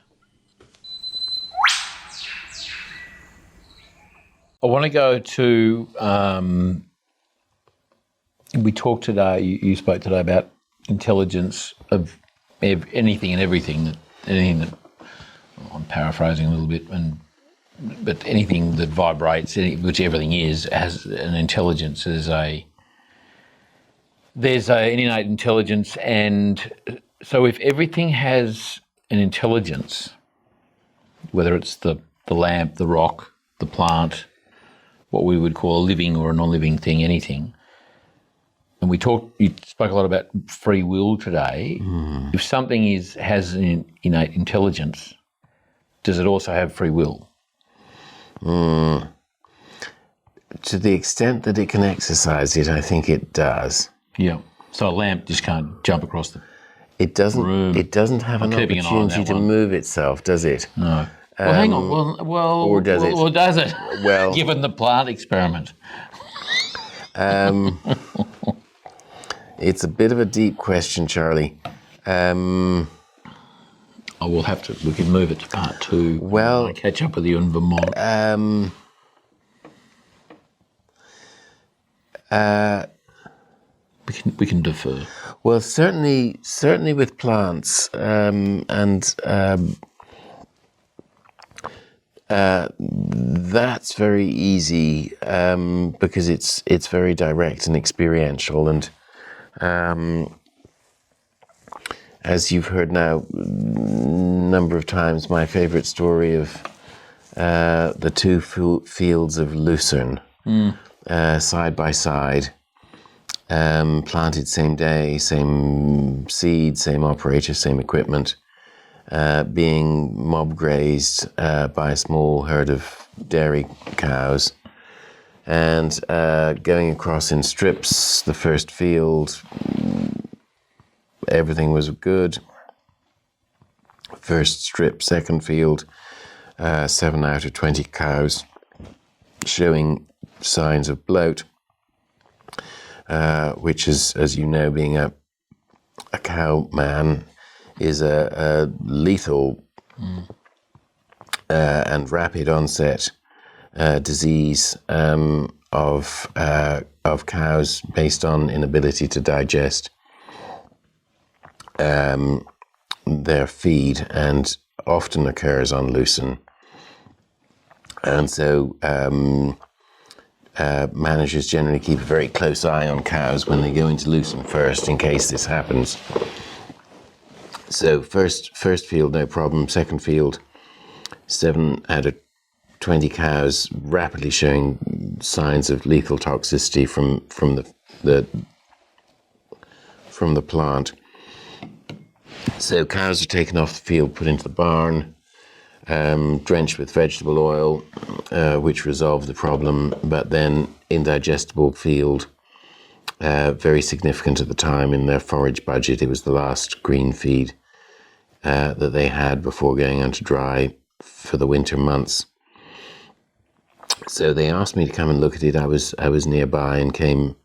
I want to go to, we talked today, you spoke today about intelligence of anything and everything, anything that, I'm paraphrasing a little bit, but anything that vibrates, which everything is, has an intelligence. There's an innate intelligence, and so if everything has an intelligence, whether it's the lamp, the rock, the plant, what we would call a living or a non-living thing, anything, and you spoke a lot about free will today. If something has an innate intelligence, does it also have free will? To the extent that it can exercise it, I think it does. Yeah. So a lamp just can't jump across the It doesn't. room. It doesn't have an keeping an eye on opportunity that to one. move itself, does it? No. Well, hang on. Well, or does it? Or does it? Well, given the plant experiment. It's a bit of a deep question, Charlie. We can move it to part 2. Well, I'll catch up with you in Vermont. We can defer. Well, certainly with plants, that's very easy because it's very direct and experiential, and as you've heard now a number of times, my favorite story of the 2 fields of lucerne side by side. Planted same day, same seed, same operator, same equipment, being mob grazed by a small herd of dairy cows, and going across in strips. The first field, everything was good. First strip, second field, 7 out of 20 cows showing signs of bloat. Which is, as you know, being a cow man, is a lethal and rapid onset disease of cows based on inability to digest their feed, and often occurs on lucerne. And so managers generally keep a very close eye on cows when they go into lucerne first, in case this happens. So first field, no problem. Second field, 7 out of 20 cows rapidly showing signs of lethal toxicity from the plant. So cows are taken off the field, put into the barn, drenched with vegetable oil, which resolved the problem, but then indigestible field, very significant at the time in their forage budget. It was the last green feed that they had before going onto dry for the winter months. So they asked me to come and look at it. I was nearby and came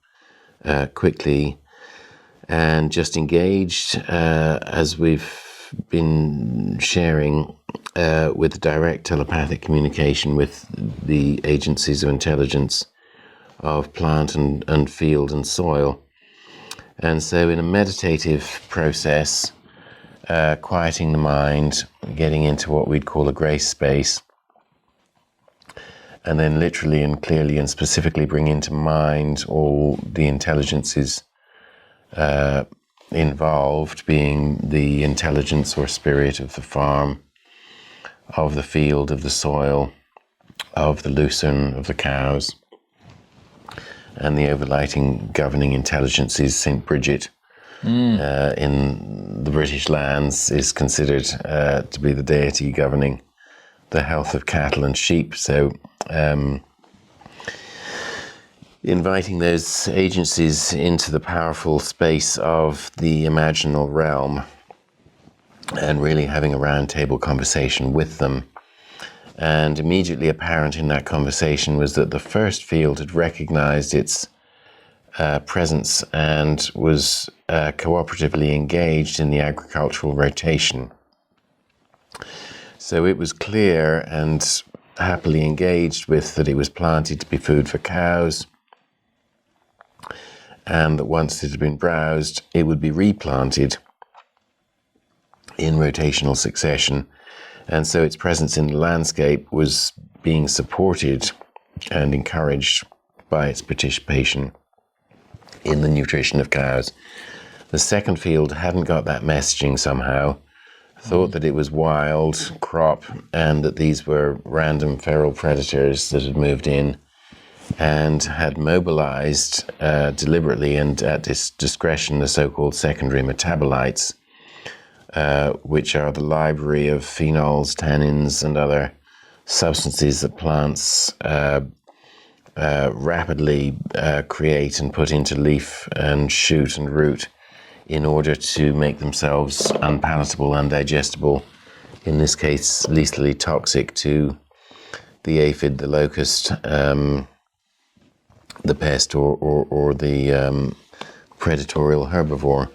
quickly and just engaged, as we've been sharing, with direct telepathic communication with the agencies of intelligence of plant and field and soil. And so in a meditative process, quieting the mind, getting into what we'd call a grace space, and then literally and clearly and specifically bring into mind all the intelligences involved, being the intelligence or spirit of the farm, of the field, of the soil, of the lucerne, of the cows, and the overlighting governing intelligences. St. Bridget in the British lands is considered to be the deity governing the health of cattle and sheep. So inviting those agencies into the powerful space of the imaginal realm and really having a roundtable conversation with them. And immediately apparent in that conversation was that the first field had recognized its presence and was cooperatively engaged in the agricultural rotation. So it was clear and happily engaged with that it was planted to be food for cows, and that once it had been browsed, it would be replanted in rotational succession. And so its presence in the landscape was being supported and encouraged by its participation in the nutrition of cows. The second field hadn't got that messaging somehow, thought that it was wild crop and that these were random feral predators that had moved in, and had mobilized deliberately and at discretion the so-called secondary metabolites, which are the library of phenols, tannins, and other substances that plants rapidly create and put into leaf and shoot and root in order to make themselves unpalatable, undigestible, in this case lethally toxic to the aphid, the locust, the pest, or the predatorial herbivore.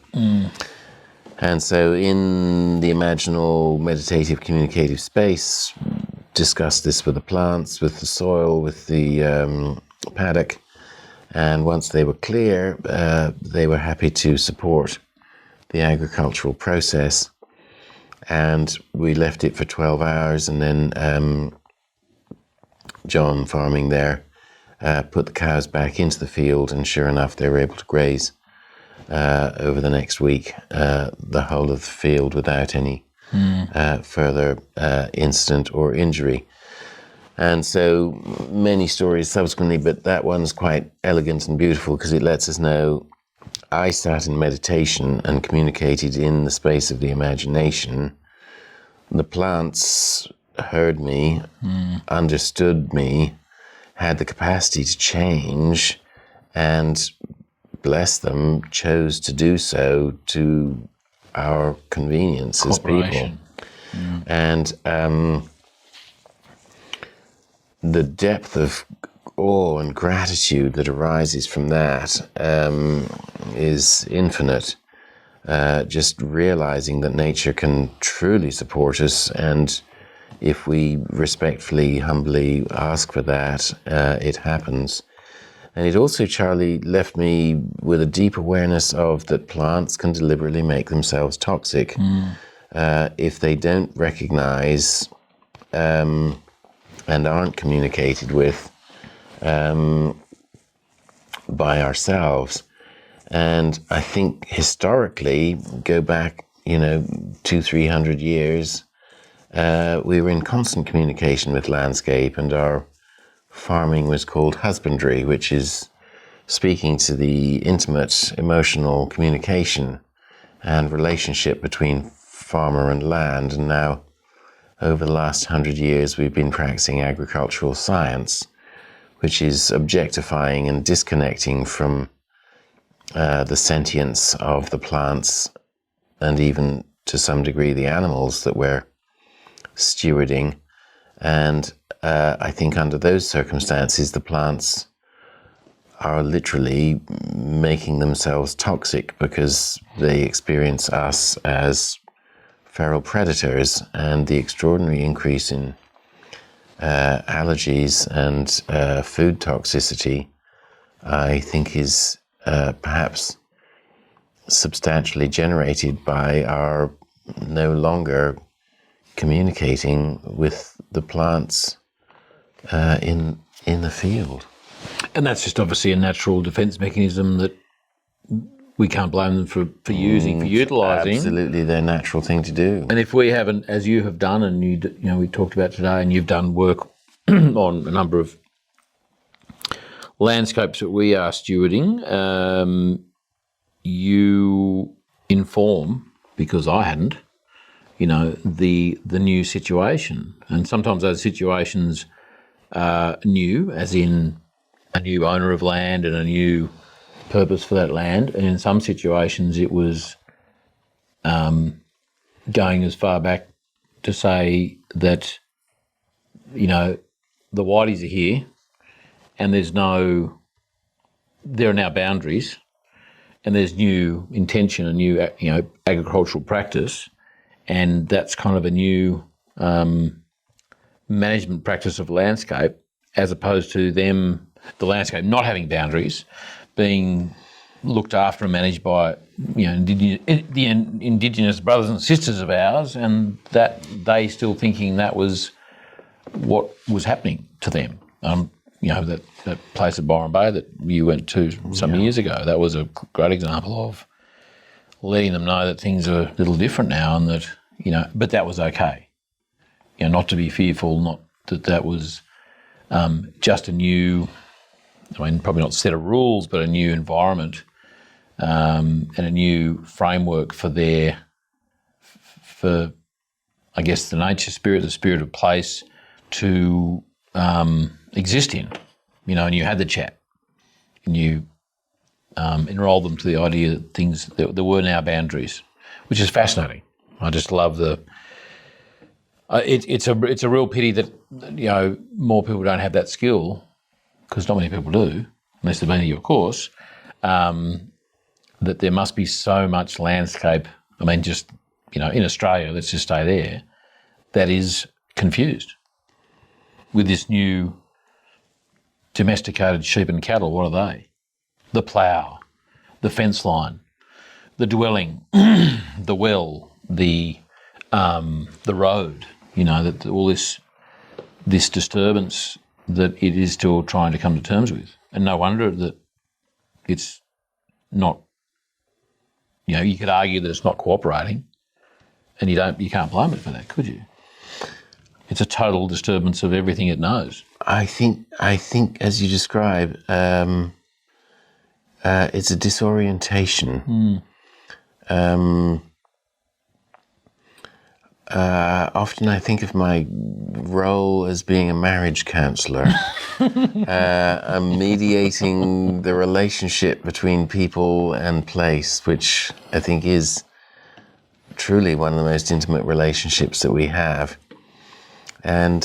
And so in the imaginal, meditative, communicative space, discussed this with the plants, with the soil, with the paddock. And once they were clear, they were happy to support the agricultural process. And we left it for 12 hours. And then John, farming there, put the cows back into the field. And sure enough, they were able to graze over the next week, the whole of the field without any further incident or injury. And so many stories subsequently, but that one's quite elegant and beautiful because it lets us know I sat in meditation and communicated in the space of the imagination. The plants heard me, understood me, had the capacity to change, and bless them, chose to do so to our convenience as people. And the depth of awe and gratitude that arises from that is infinite. Just realizing that nature can truly support us and if we respectfully, humbly ask for that, it happens. And it also, Charlie, left me with a deep awareness of that plants can deliberately make themselves toxic if they don't recognize and aren't communicated with by ourselves. And I think historically, go back, 200-300 years, we were in constant communication with landscape, and our farming was called husbandry, which is speaking to the intimate emotional communication and relationship between farmer and land. And now, over the last 100 years, we've been practicing agricultural science, which is objectifying and disconnecting from the sentience of the plants and even to some degree the animals that we're stewarding. And I think under those circumstances, the plants are literally making themselves toxic because they experience us as feral predators. And the extraordinary increase in allergies and food toxicity, I think, is perhaps substantially generated by our no longer communicating with the plants in the field. And that's just obviously a natural defence mechanism that we can't blame them for using, for utilising. Absolutely, their natural thing to do. And if we haven't, as you have done, and we talked about today, and you've done work on a number of landscapes that we are stewarding, you inform, because I hadn't, the new situation. And sometimes those situations are new, as in a new owner of land and a new purpose for that land. And in some situations it was going as far back to say that, the whiteys are here and there are now boundaries, and there's new intention, a new, agricultural practice, and that's kind of a new management practice of landscape, as opposed to the landscape not having boundaries, being looked after and managed by, the indigenous brothers and sisters of ours, and that they still thinking that was what was happening to them. That place at Byron Bay that you went to some years ago, that was a great example of letting them know that things are a little different now, and that, but that was okay. Not to be fearful, not that was just a new, probably not set of rules, but a new environment and a new framework for I guess, the nature spirit, the spirit of place to exist in, and you had the chat, and you enrolled them to the idea that there were now boundaries, which is fascinating. I just love it's a real pity that, more people don't have that skill, because not many people do, unless they've been to your course, that there must be so much landscape, just, in Australia, let's just stay there, that is confused with this new domesticated sheep and cattle. What are they? The plough, the fence line, the dwelling, the well, the road, that all this disturbance that it is still trying to come to terms with. And no wonder that it's not, you could argue that it's not cooperating, and you can't blame it for that, could you? It's a total disturbance of everything it knows. I think, as you describe, it's a disorientation. Often I think of my role as being a marriage counsellor. I'm mediating the relationship between people and place, which I think is truly one of the most intimate relationships that we have. And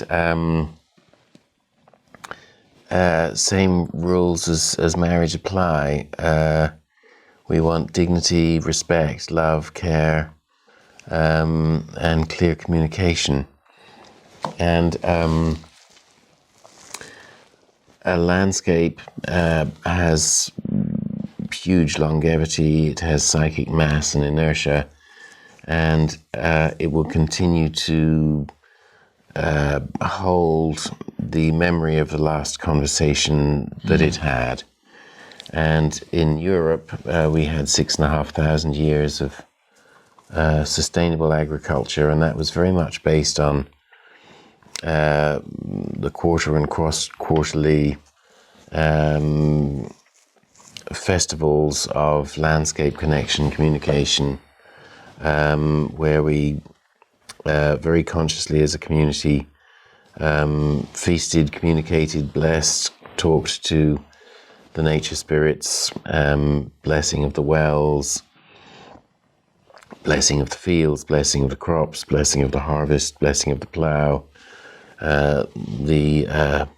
same rules as marriage apply. We want dignity, respect, love, care, and clear communication. And a landscape has huge longevity, it has psychic mass and inertia, and it will continue to hold the memory of the last conversation that it had. And in Europe, we had 6,500 years of sustainable agriculture, and that was very much based on the quarter and quarterly festivals of landscape connection, communication, where we very consciously as a community feasted, communicated, blessed, talked to the nature spirits, blessing of the wells, blessing of the fields, blessing of the crops, blessing of the harvest, blessing of the plough, the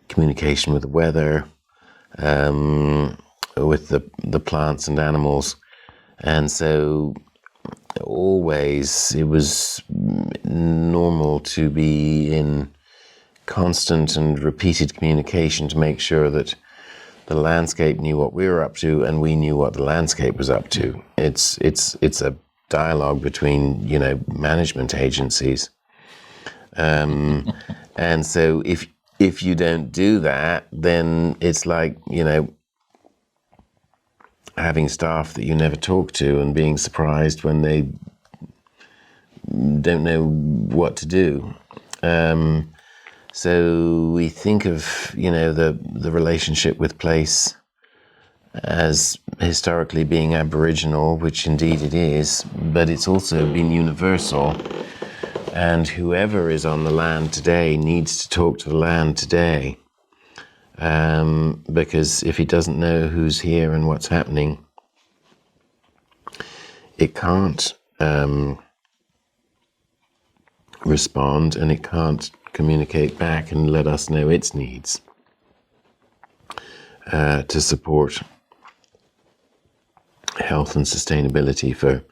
communication with the weather, with the plants and animals. And so always it was normal to be in constant and repeated communication to make sure that the landscape knew what we were up to and we knew what the landscape was up to. It's a dialogue between, management agencies. And so if you don't do that, then it's like, having staff that you never talk to and being surprised when they don't know what to do. So we think of, the relationship with place as historically being Aboriginal, which indeed it is, but it's also been universal. And whoever is on the land today needs to talk to the land today. Because if he doesn't know who's here and what's happening, it can't respond, and it can't communicate back and let us know its needs to support health and sustainability for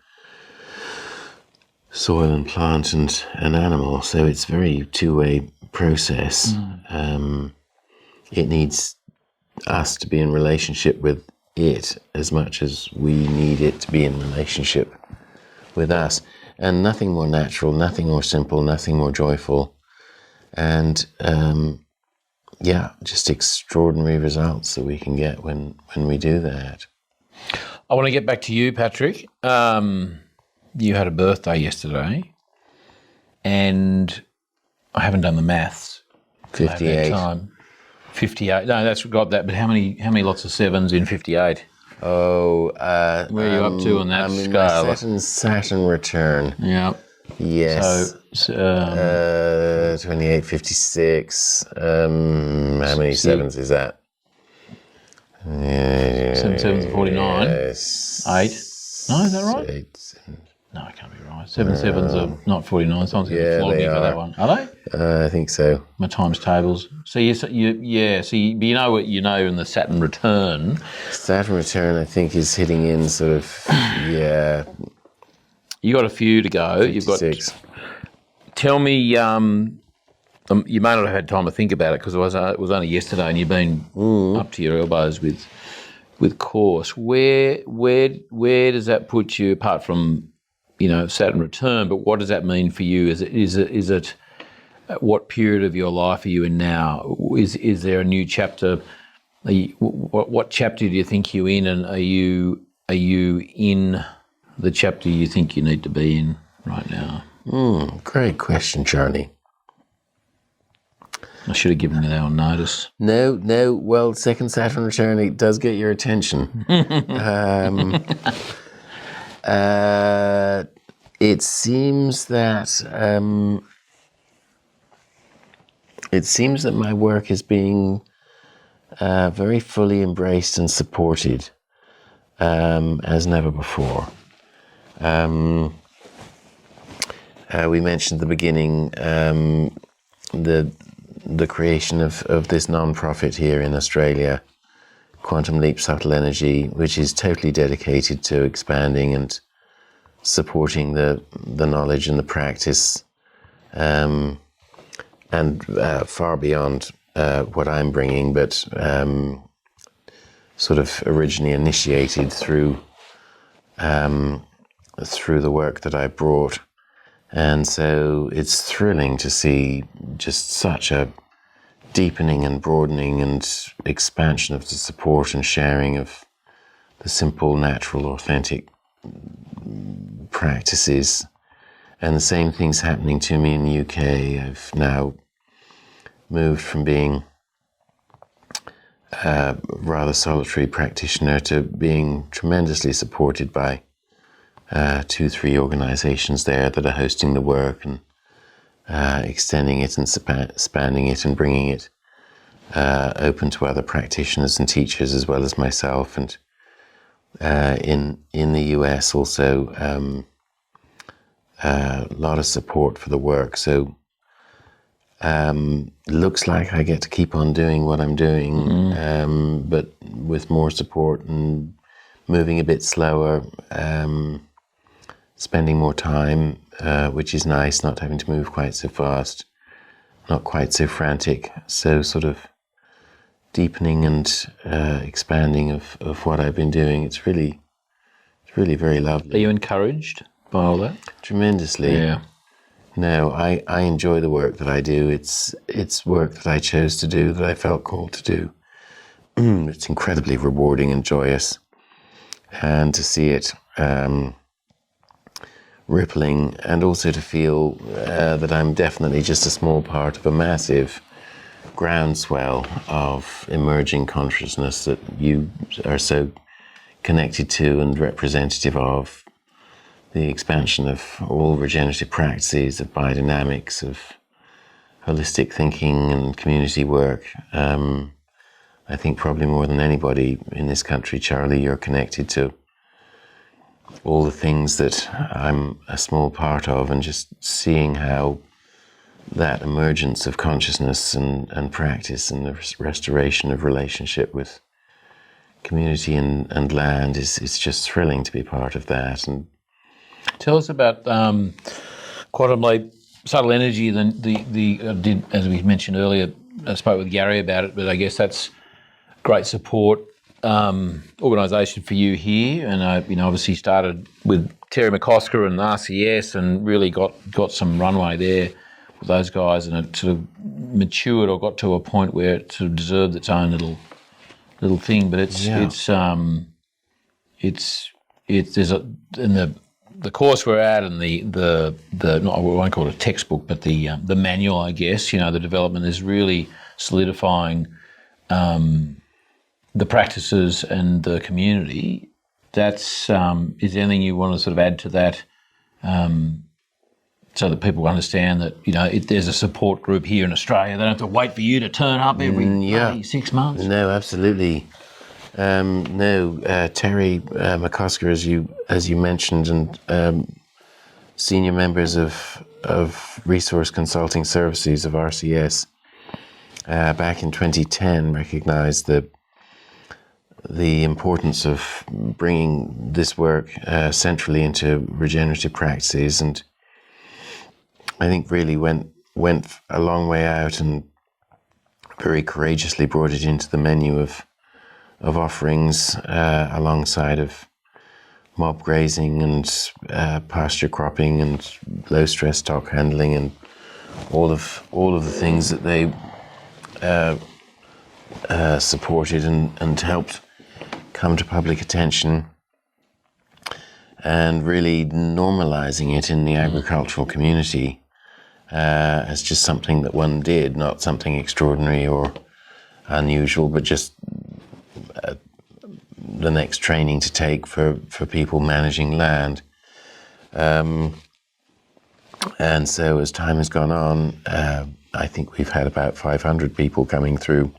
soil and plant and animal. So it's very two-way process. It needs us to be in relationship with it as much as we need it to be in relationship with us. And nothing more natural, nothing more simple, nothing more joyful. And just extraordinary results that we can get when we do that. I want to get back to you, Patrick. You had a birthday yesterday, and I haven't done the maths. 58. Time. 58. No, that's got that. But how many lots of sevens in 58? Oh, where are you up to on that scale? My Saturn return. Yeah. Yes. So 28, 56. How many sevens is that? 7 sevens are 49. Yes. 8. No, is that right? 8, 7. No, it can't be right. 7 sevens are not 49. Someone's going to flog me for that one. Are they? I think so. My times tables. So but you know what you know in the Saturn return. Saturn return, I think, is hitting in sort of, You got a few to go. 56. You've got. Tell me, you may not have had time to think about it because it was only yesterday, and you've been up to your elbows with course. Where does that put you apart from Saturn return? But what does that mean for you? Is it what period of your life are you in now? Is there a new chapter? What chapter do you think you're in, and are you in the chapter you think you need to be in right now? Great question, Charlie. I should have given you that on notice. No. Well, second Saturn return, it does get your attention. It seems that my work is being very fully embraced and supported as never before. We mentioned at the beginning the creation of this non-profit here in Australia, Quantum Leap Subtle Energy, which is totally dedicated to expanding and supporting the knowledge and the practice and far beyond what I'm bringing, but sort of originally initiated through the work that I brought. And so it's thrilling to see just such a deepening and broadening and expansion of the support and sharing of the simple, natural, authentic practices. And the same thing's happening to me in the UK. I've now moved from being a rather solitary practitioner to being tremendously supported by 2-3 organizations there that are hosting the work and extending it and expanding it and bringing it open to other practitioners and teachers as well as myself. And in the US also a lot of support for the work. So looks like I get to keep on doing what I'm doing, but with more support and moving a bit slower, spending more time, which is nice, not having to move quite so fast, not quite so frantic. So sort of deepening and expanding of what I've been doing. It's really very lovely. Are you encouraged by all that? Tremendously. Yeah. No, I enjoy the work that I do. It's work that I chose to do, that I felt called to do. It's incredibly rewarding and joyous. And to see it rippling, and also to feel that I'm definitely just a small part of a massive groundswell of emerging consciousness that you are so connected to and representative of, the expansion of all regenerative practices, of biodynamics, of holistic thinking and community work. I think probably more than anybody in this country, Charlie, you're connected to all the things that I'm a small part of, and just seeing how that emergence of consciousness and practice and the restoration of relationship with community and land is just thrilling to be part of that. And tell us about quantum leap, subtle energy. The as we mentioned earlier, I spoke with Gary about it, but I guess that's great support organisation for you here, and I obviously started with Terry McCosker and RCS, and really got some runway there with those guys, and it sort of matured or got to a point where it sort of deserved its own little thing. But it's there's a in the course we're at, and the not, I won't call it a textbook, but the manual, I guess, the development is really solidifying the practices and the community. That's is there anything you want to sort of add to that, so that people understand that there's a support group here in Australia. They don't have to wait for you to turn up every 6 months. No, absolutely. Terry McCosker, as you mentioned, and senior members of Resource Consulting Services of RCS back in 2010 recognised the importance of bringing this work centrally into regenerative practices, and I think really went a long way out and very courageously brought it into the menu of offerings alongside of mob grazing and pasture cropping and low stress stock handling and all of the things that they supported and helped come to public attention, and really normalizing it in the agricultural community as just something that one did, not something extraordinary or unusual, but just the next training to take for people managing land. And so as time has gone on, I think we've had about 500 people coming through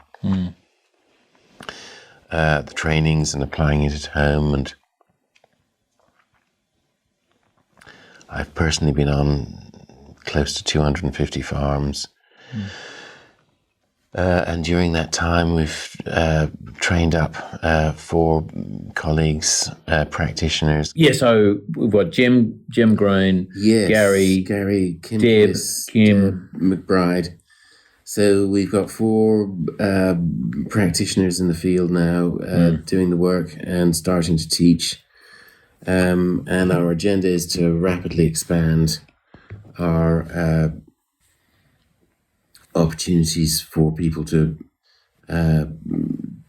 the trainings and applying it at home. And I've personally been on close to 250 farms. And during that time, we've trained up 4 colleagues, practitioners. Yeah, so we've got Jem Green, Yes, Gary, Kim, Deb, Bliss, Kim. Deb McBride. So we've got 4 practitioners in the field now doing the work and starting to teach. And our agenda is to rapidly expand our opportunities for people to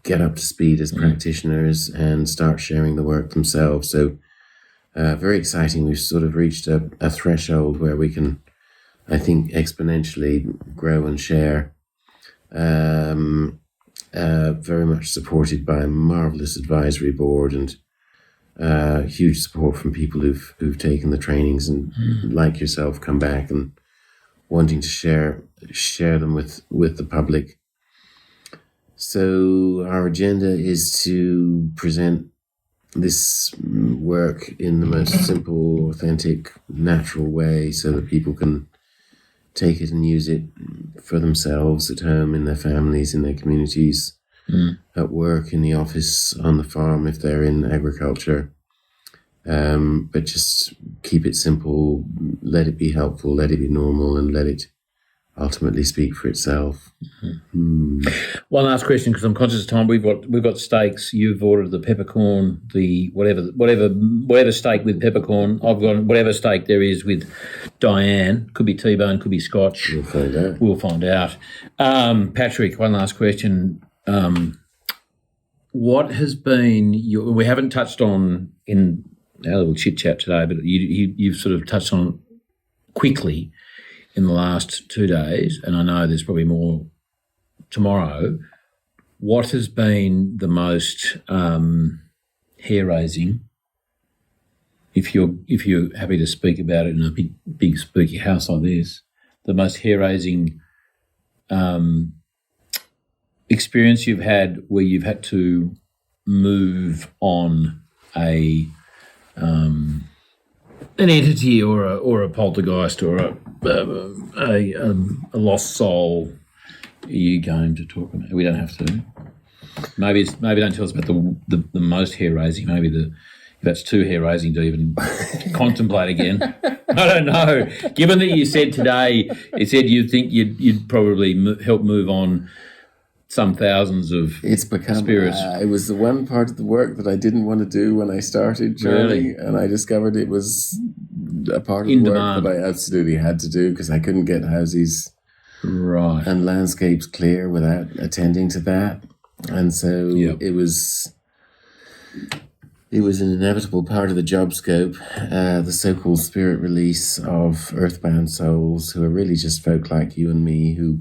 get up to speed as practitioners and start sharing the work themselves. So very exciting. We've sort of reached a threshold where we can, I think, exponentially grow and share. Very much supported by a marvellous advisory board and huge support from people who've taken the trainings and, like yourself, come back and wanting to share them with the public. So our agenda is to present this work in the most simple, authentic, natural way so that people can take it and use it for themselves at home, in their families, in their communities, at work, in the office, on the farm if they're in agriculture. But just keep it simple, let it be helpful, let it be normal, and let it ultimately speak for itself. One last question, because I'm conscious of time. We've got steaks. You've ordered the peppercorn, the whatever steak with peppercorn. I've got whatever steak there is with Diane. Could be T-bone, could be Scotch. We'll find out. Patrick, one last question. What has been we haven't touched on in our little chit chat today, but you've sort of touched on quickly in the last 2 days, and I know there's probably more tomorrow. What has been the most hair-raising, if you're happy to speak about it in a big spooky house like this, the most hair-raising experience you've had where you've had to move on an entity or a poltergeist or a lost soul? Are you going to talk about? We don't have to. Maybe don't tell us about the most hair raising. Maybe if that's too hair raising to even contemplate again. I don't know. Given that you said today, you said you think you'd probably help move on some thousands of spirits. It was the one part of the work that I didn't want to do when I started, Charlie, and I discovered it was a part of the work that I absolutely had to do because I couldn't get houses and landscapes clear without attending to that. And so it was an inevitable part of the job scope, the so-called spirit release of earthbound souls who are really just folk like you and me who,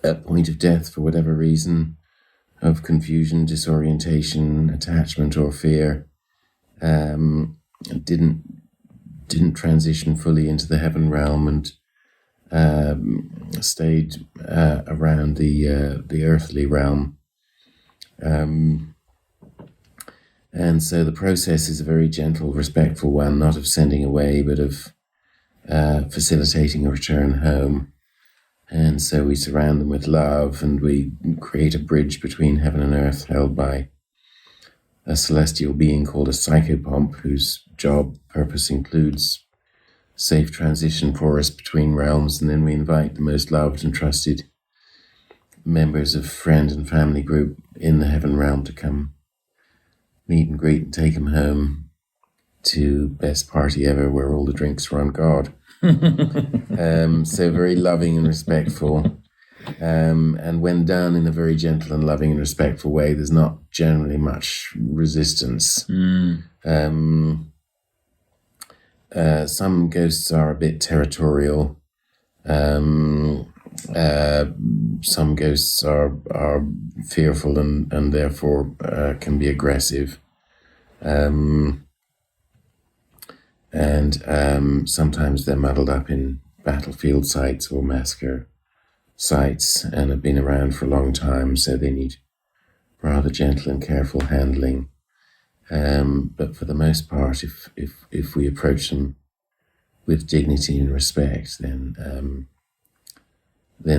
at point of death for whatever reason, of confusion, disorientation, attachment or fear, didn't transition fully into the heaven realm and stayed around the earthly realm. And so the process is a very gentle, respectful one, not of sending away, but of facilitating a return home. And so we surround them with love and we create a bridge between heaven and earth held by a celestial being called a psychopomp, whose job purpose includes safe transition for us between realms. And then we invite the most loved and trusted members of friend and family group in the heaven realm to come meet and greet and take them home to best party ever where all the drinks are on God. So very loving and respectful. And when done in a very gentle and loving and respectful way, there's not generally much resistance. Some ghosts are a bit territorial. Some ghosts are fearful and therefore can be aggressive. And sometimes they're muddled up in battlefield sites or massacre sites and have been around for a long time, so they need rather gentle and careful handling. But for the most part, if we approach them with dignity and respect, then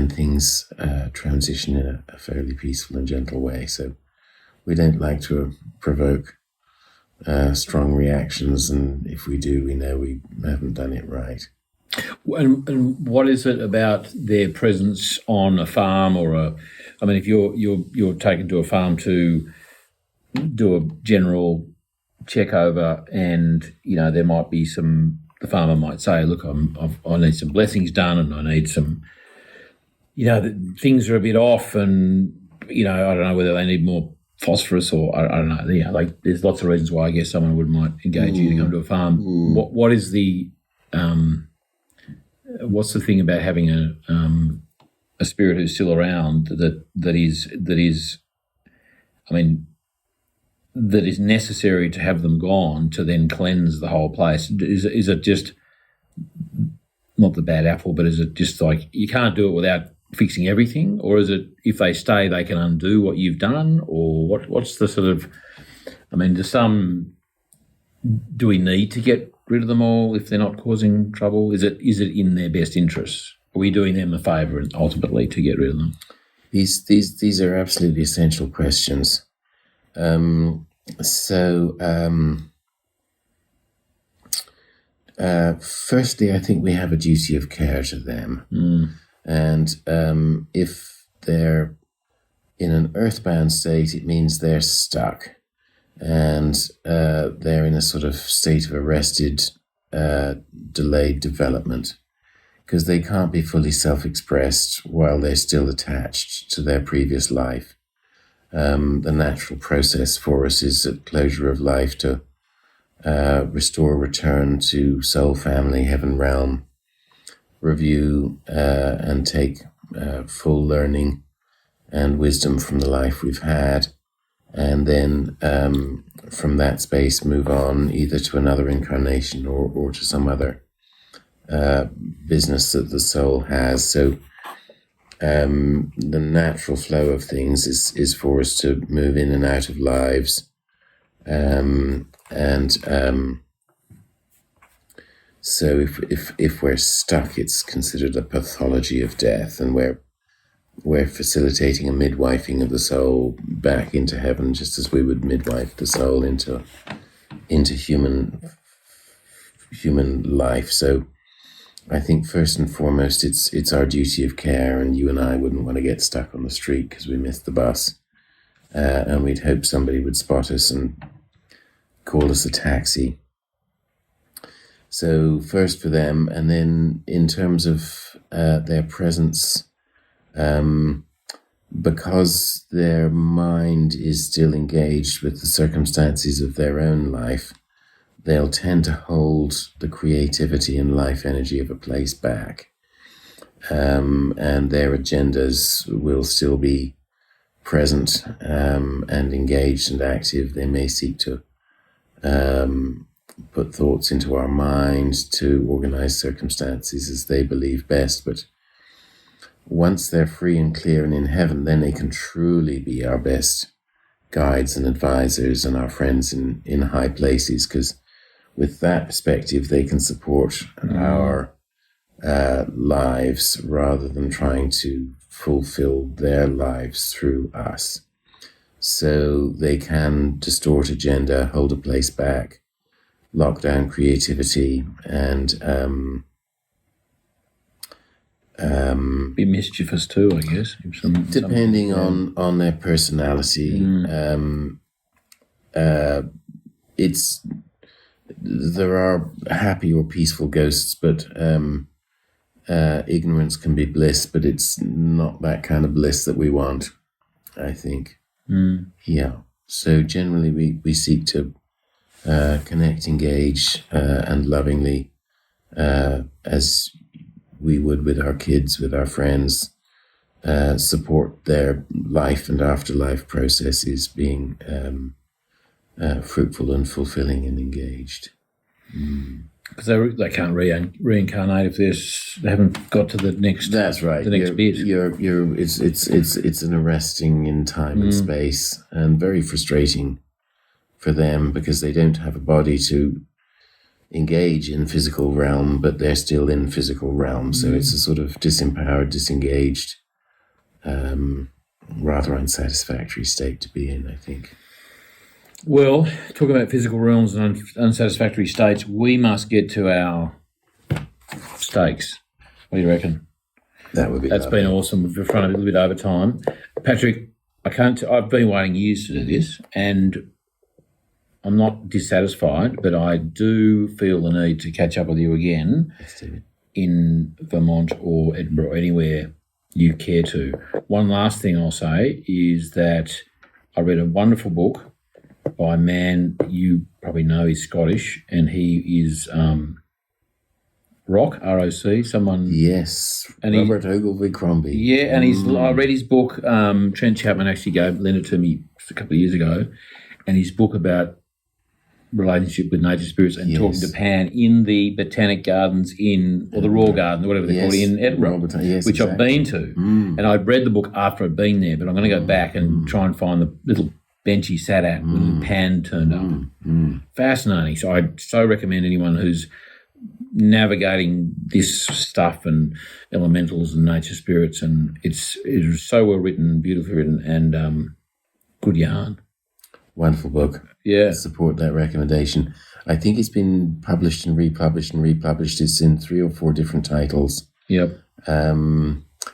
things transition in a fairly peaceful and gentle way. So we don't like to provoke strong reactions, and if we do, we know we haven't done it right. And what is it about their presence on a farm if you're taken to a farm to do a general check over, and there might be the farmer might say, look, I need some blessings done, and I need some, things are a bit off, and I don't know whether they need more phosphorus or I don't know. There's lots of reasons why I guess someone might engage you to come to a farm. What is the what's the thing about having a spirit who's still around that is necessary to have them gone to then cleanse the whole place? Is it just not the bad apple, but is it just like you can't do it without fixing everything, or is it if they stay they can undo what you've done, or what's the sort of? Do we need to get rid of them all if they're not causing trouble? Is it in their best interests? Are we doing them a favour ultimately to get rid of them? These are absolutely essential questions. Firstly, I think we have a duty of care to them. And if they're in an earthbound state, it means they're stuck, and they're in a sort of state of arrested, delayed development, because they can't be fully self-expressed while they're still attached to their previous life. The natural process for us is at closure of life to restore, return to soul, family, heaven realm, review and take full learning and wisdom from the life we've had, and then from that space move on either to another incarnation or to some other business that the soul has. So the natural flow of things is for us to move in and out of lives, so if we're stuck, it's considered a pathology of death, and we're facilitating a midwifing of the soul back into heaven, just as we would midwife the soul into human life. So I think first and foremost, it's our duty of care, and you and I wouldn't want to get stuck on the street because we missed the bus, and we'd hope somebody would spot us and call us a taxi. So first for them, and then in terms of their presence, because their mind is still engaged with the circumstances of their own life, they'll tend to hold the creativity and life energy of a place back, and their agendas will still be present and engaged and active. They may seek to put thoughts into our mind to organize circumstances as they believe best, but once they're free and clear and in heaven, then they can truly be our best guides and advisors and our friends in high places, because with that perspective they can support our lives rather than trying to fulfill their lives through us. So they can distort agenda, hold a place back, lock down creativity, and be mischievous too, I guess. Depending on their personality. There are happy or peaceful ghosts, but ignorance can be bliss, but it's not that kind of bliss that we want, I think. Yeah. So generally we seek to connect, engage, and lovingly, as we would with our kids, with our friends, support their life and afterlife processes being fruitful and fulfilling and engaged. Because they can't reincarnate if they haven't got to the next. That's right. The next bit. It's an arresting in time and space, and very frustrating for them because they don't have a body to engage in physical realm, but they're still in physical realm. So it's a sort of disempowered, disengaged rather unsatisfactory state to be in, I think. Well, talking about physical realms and unsatisfactory states, we must get to our stakes. What do you reckon? That would be That's lovely. been awesome. We've run a little bit over time. Patrick, I've been waiting years to do this, and I'm not dissatisfied, but I do feel the need to catch up with you again Let's do it. in Vermont or Edinburgh or anywhere you care to. One last thing I'll say is that I read a wonderful book by a man you probably know, he's Scottish, and he is Rock, R-O-C, someone... Yes, And Robert Ogilvy Crombie. Yeah, and I read his book, Trent Chapman actually lent it to me a couple of years ago, and his book about relationship with nature spirits and talking to Pan in the Botanic Gardens or the Royal Garden, or whatever they call it, in Edinburgh, which I've been to. And I'd read the book after I'd been there, but I'm going to go back and try and find the little bench he sat at when Pan turned up. Fascinating. So I'd so recommend anyone who's navigating this stuff and elementals and nature spirits, and it's so well written, beautifully written, and good yarn. Wonderful book. Yeah. Support that recommendation. I think it's been published and republished and republished. It's in 3 or 4 different titles. Yep.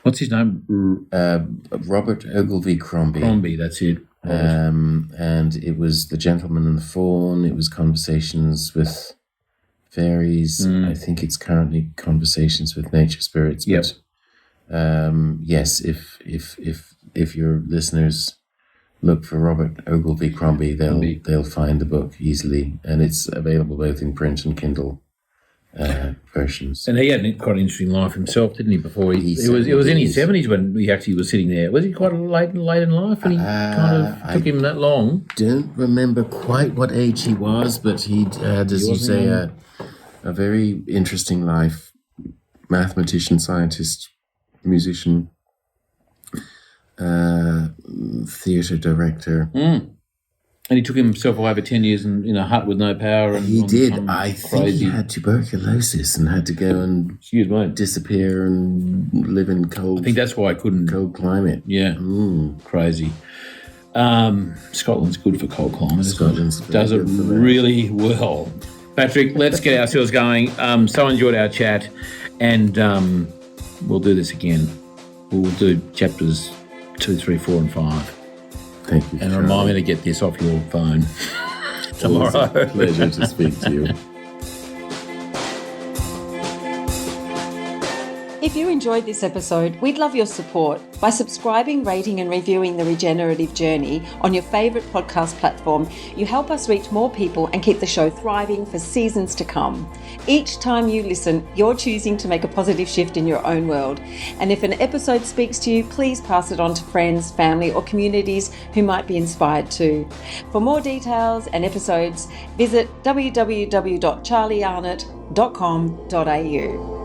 What's his name? Robert Ogilvy Crombie. Crombie, that's it. And it was The Gentleman and the Fawn. It was Conversations with Fairies. I think it's currently Conversations with Nature Spirits. Yep. But yes, if your listeners look for Robert Ogilvy Crombie, they'll find the book easily, and it's available both in print and Kindle versions. And he had quite an interesting life himself, didn't he? Before it was in his 70s when he actually was sitting there. Was he quite late in life when he took him that long? Don't remember quite what age he was, but he had, as you say, a very interesting life. Mathematician, scientist, musician, theatre director. And he took himself away for 10 years in a hut with no power. And He did. I think he had tuberculosis and had to go and disappear and live in cold. I think that's why I couldn't. Cold climate. Yeah. Crazy. Scotland's good for cold climate. Scotland's does it really well. Patrick, let's get ourselves going. So enjoyed our chat, and we'll do this again. We'll do chapters 2, 3, 4, and 5. Thank you. And remind me to get this off your phone tomorrow. It's a pleasure to speak to you. If you enjoyed this episode, we'd love your support by subscribing, rating and reviewing The Regenerative Journey on your favourite podcast platform. You help us reach more people and keep the show thriving for seasons to come. Each time you listen, you're choosing to make a positive shift in your own world. And if an episode speaks to you, please pass it on to friends, family or communities who might be inspired too. For more details and episodes, visit www.charliearnott.com.au.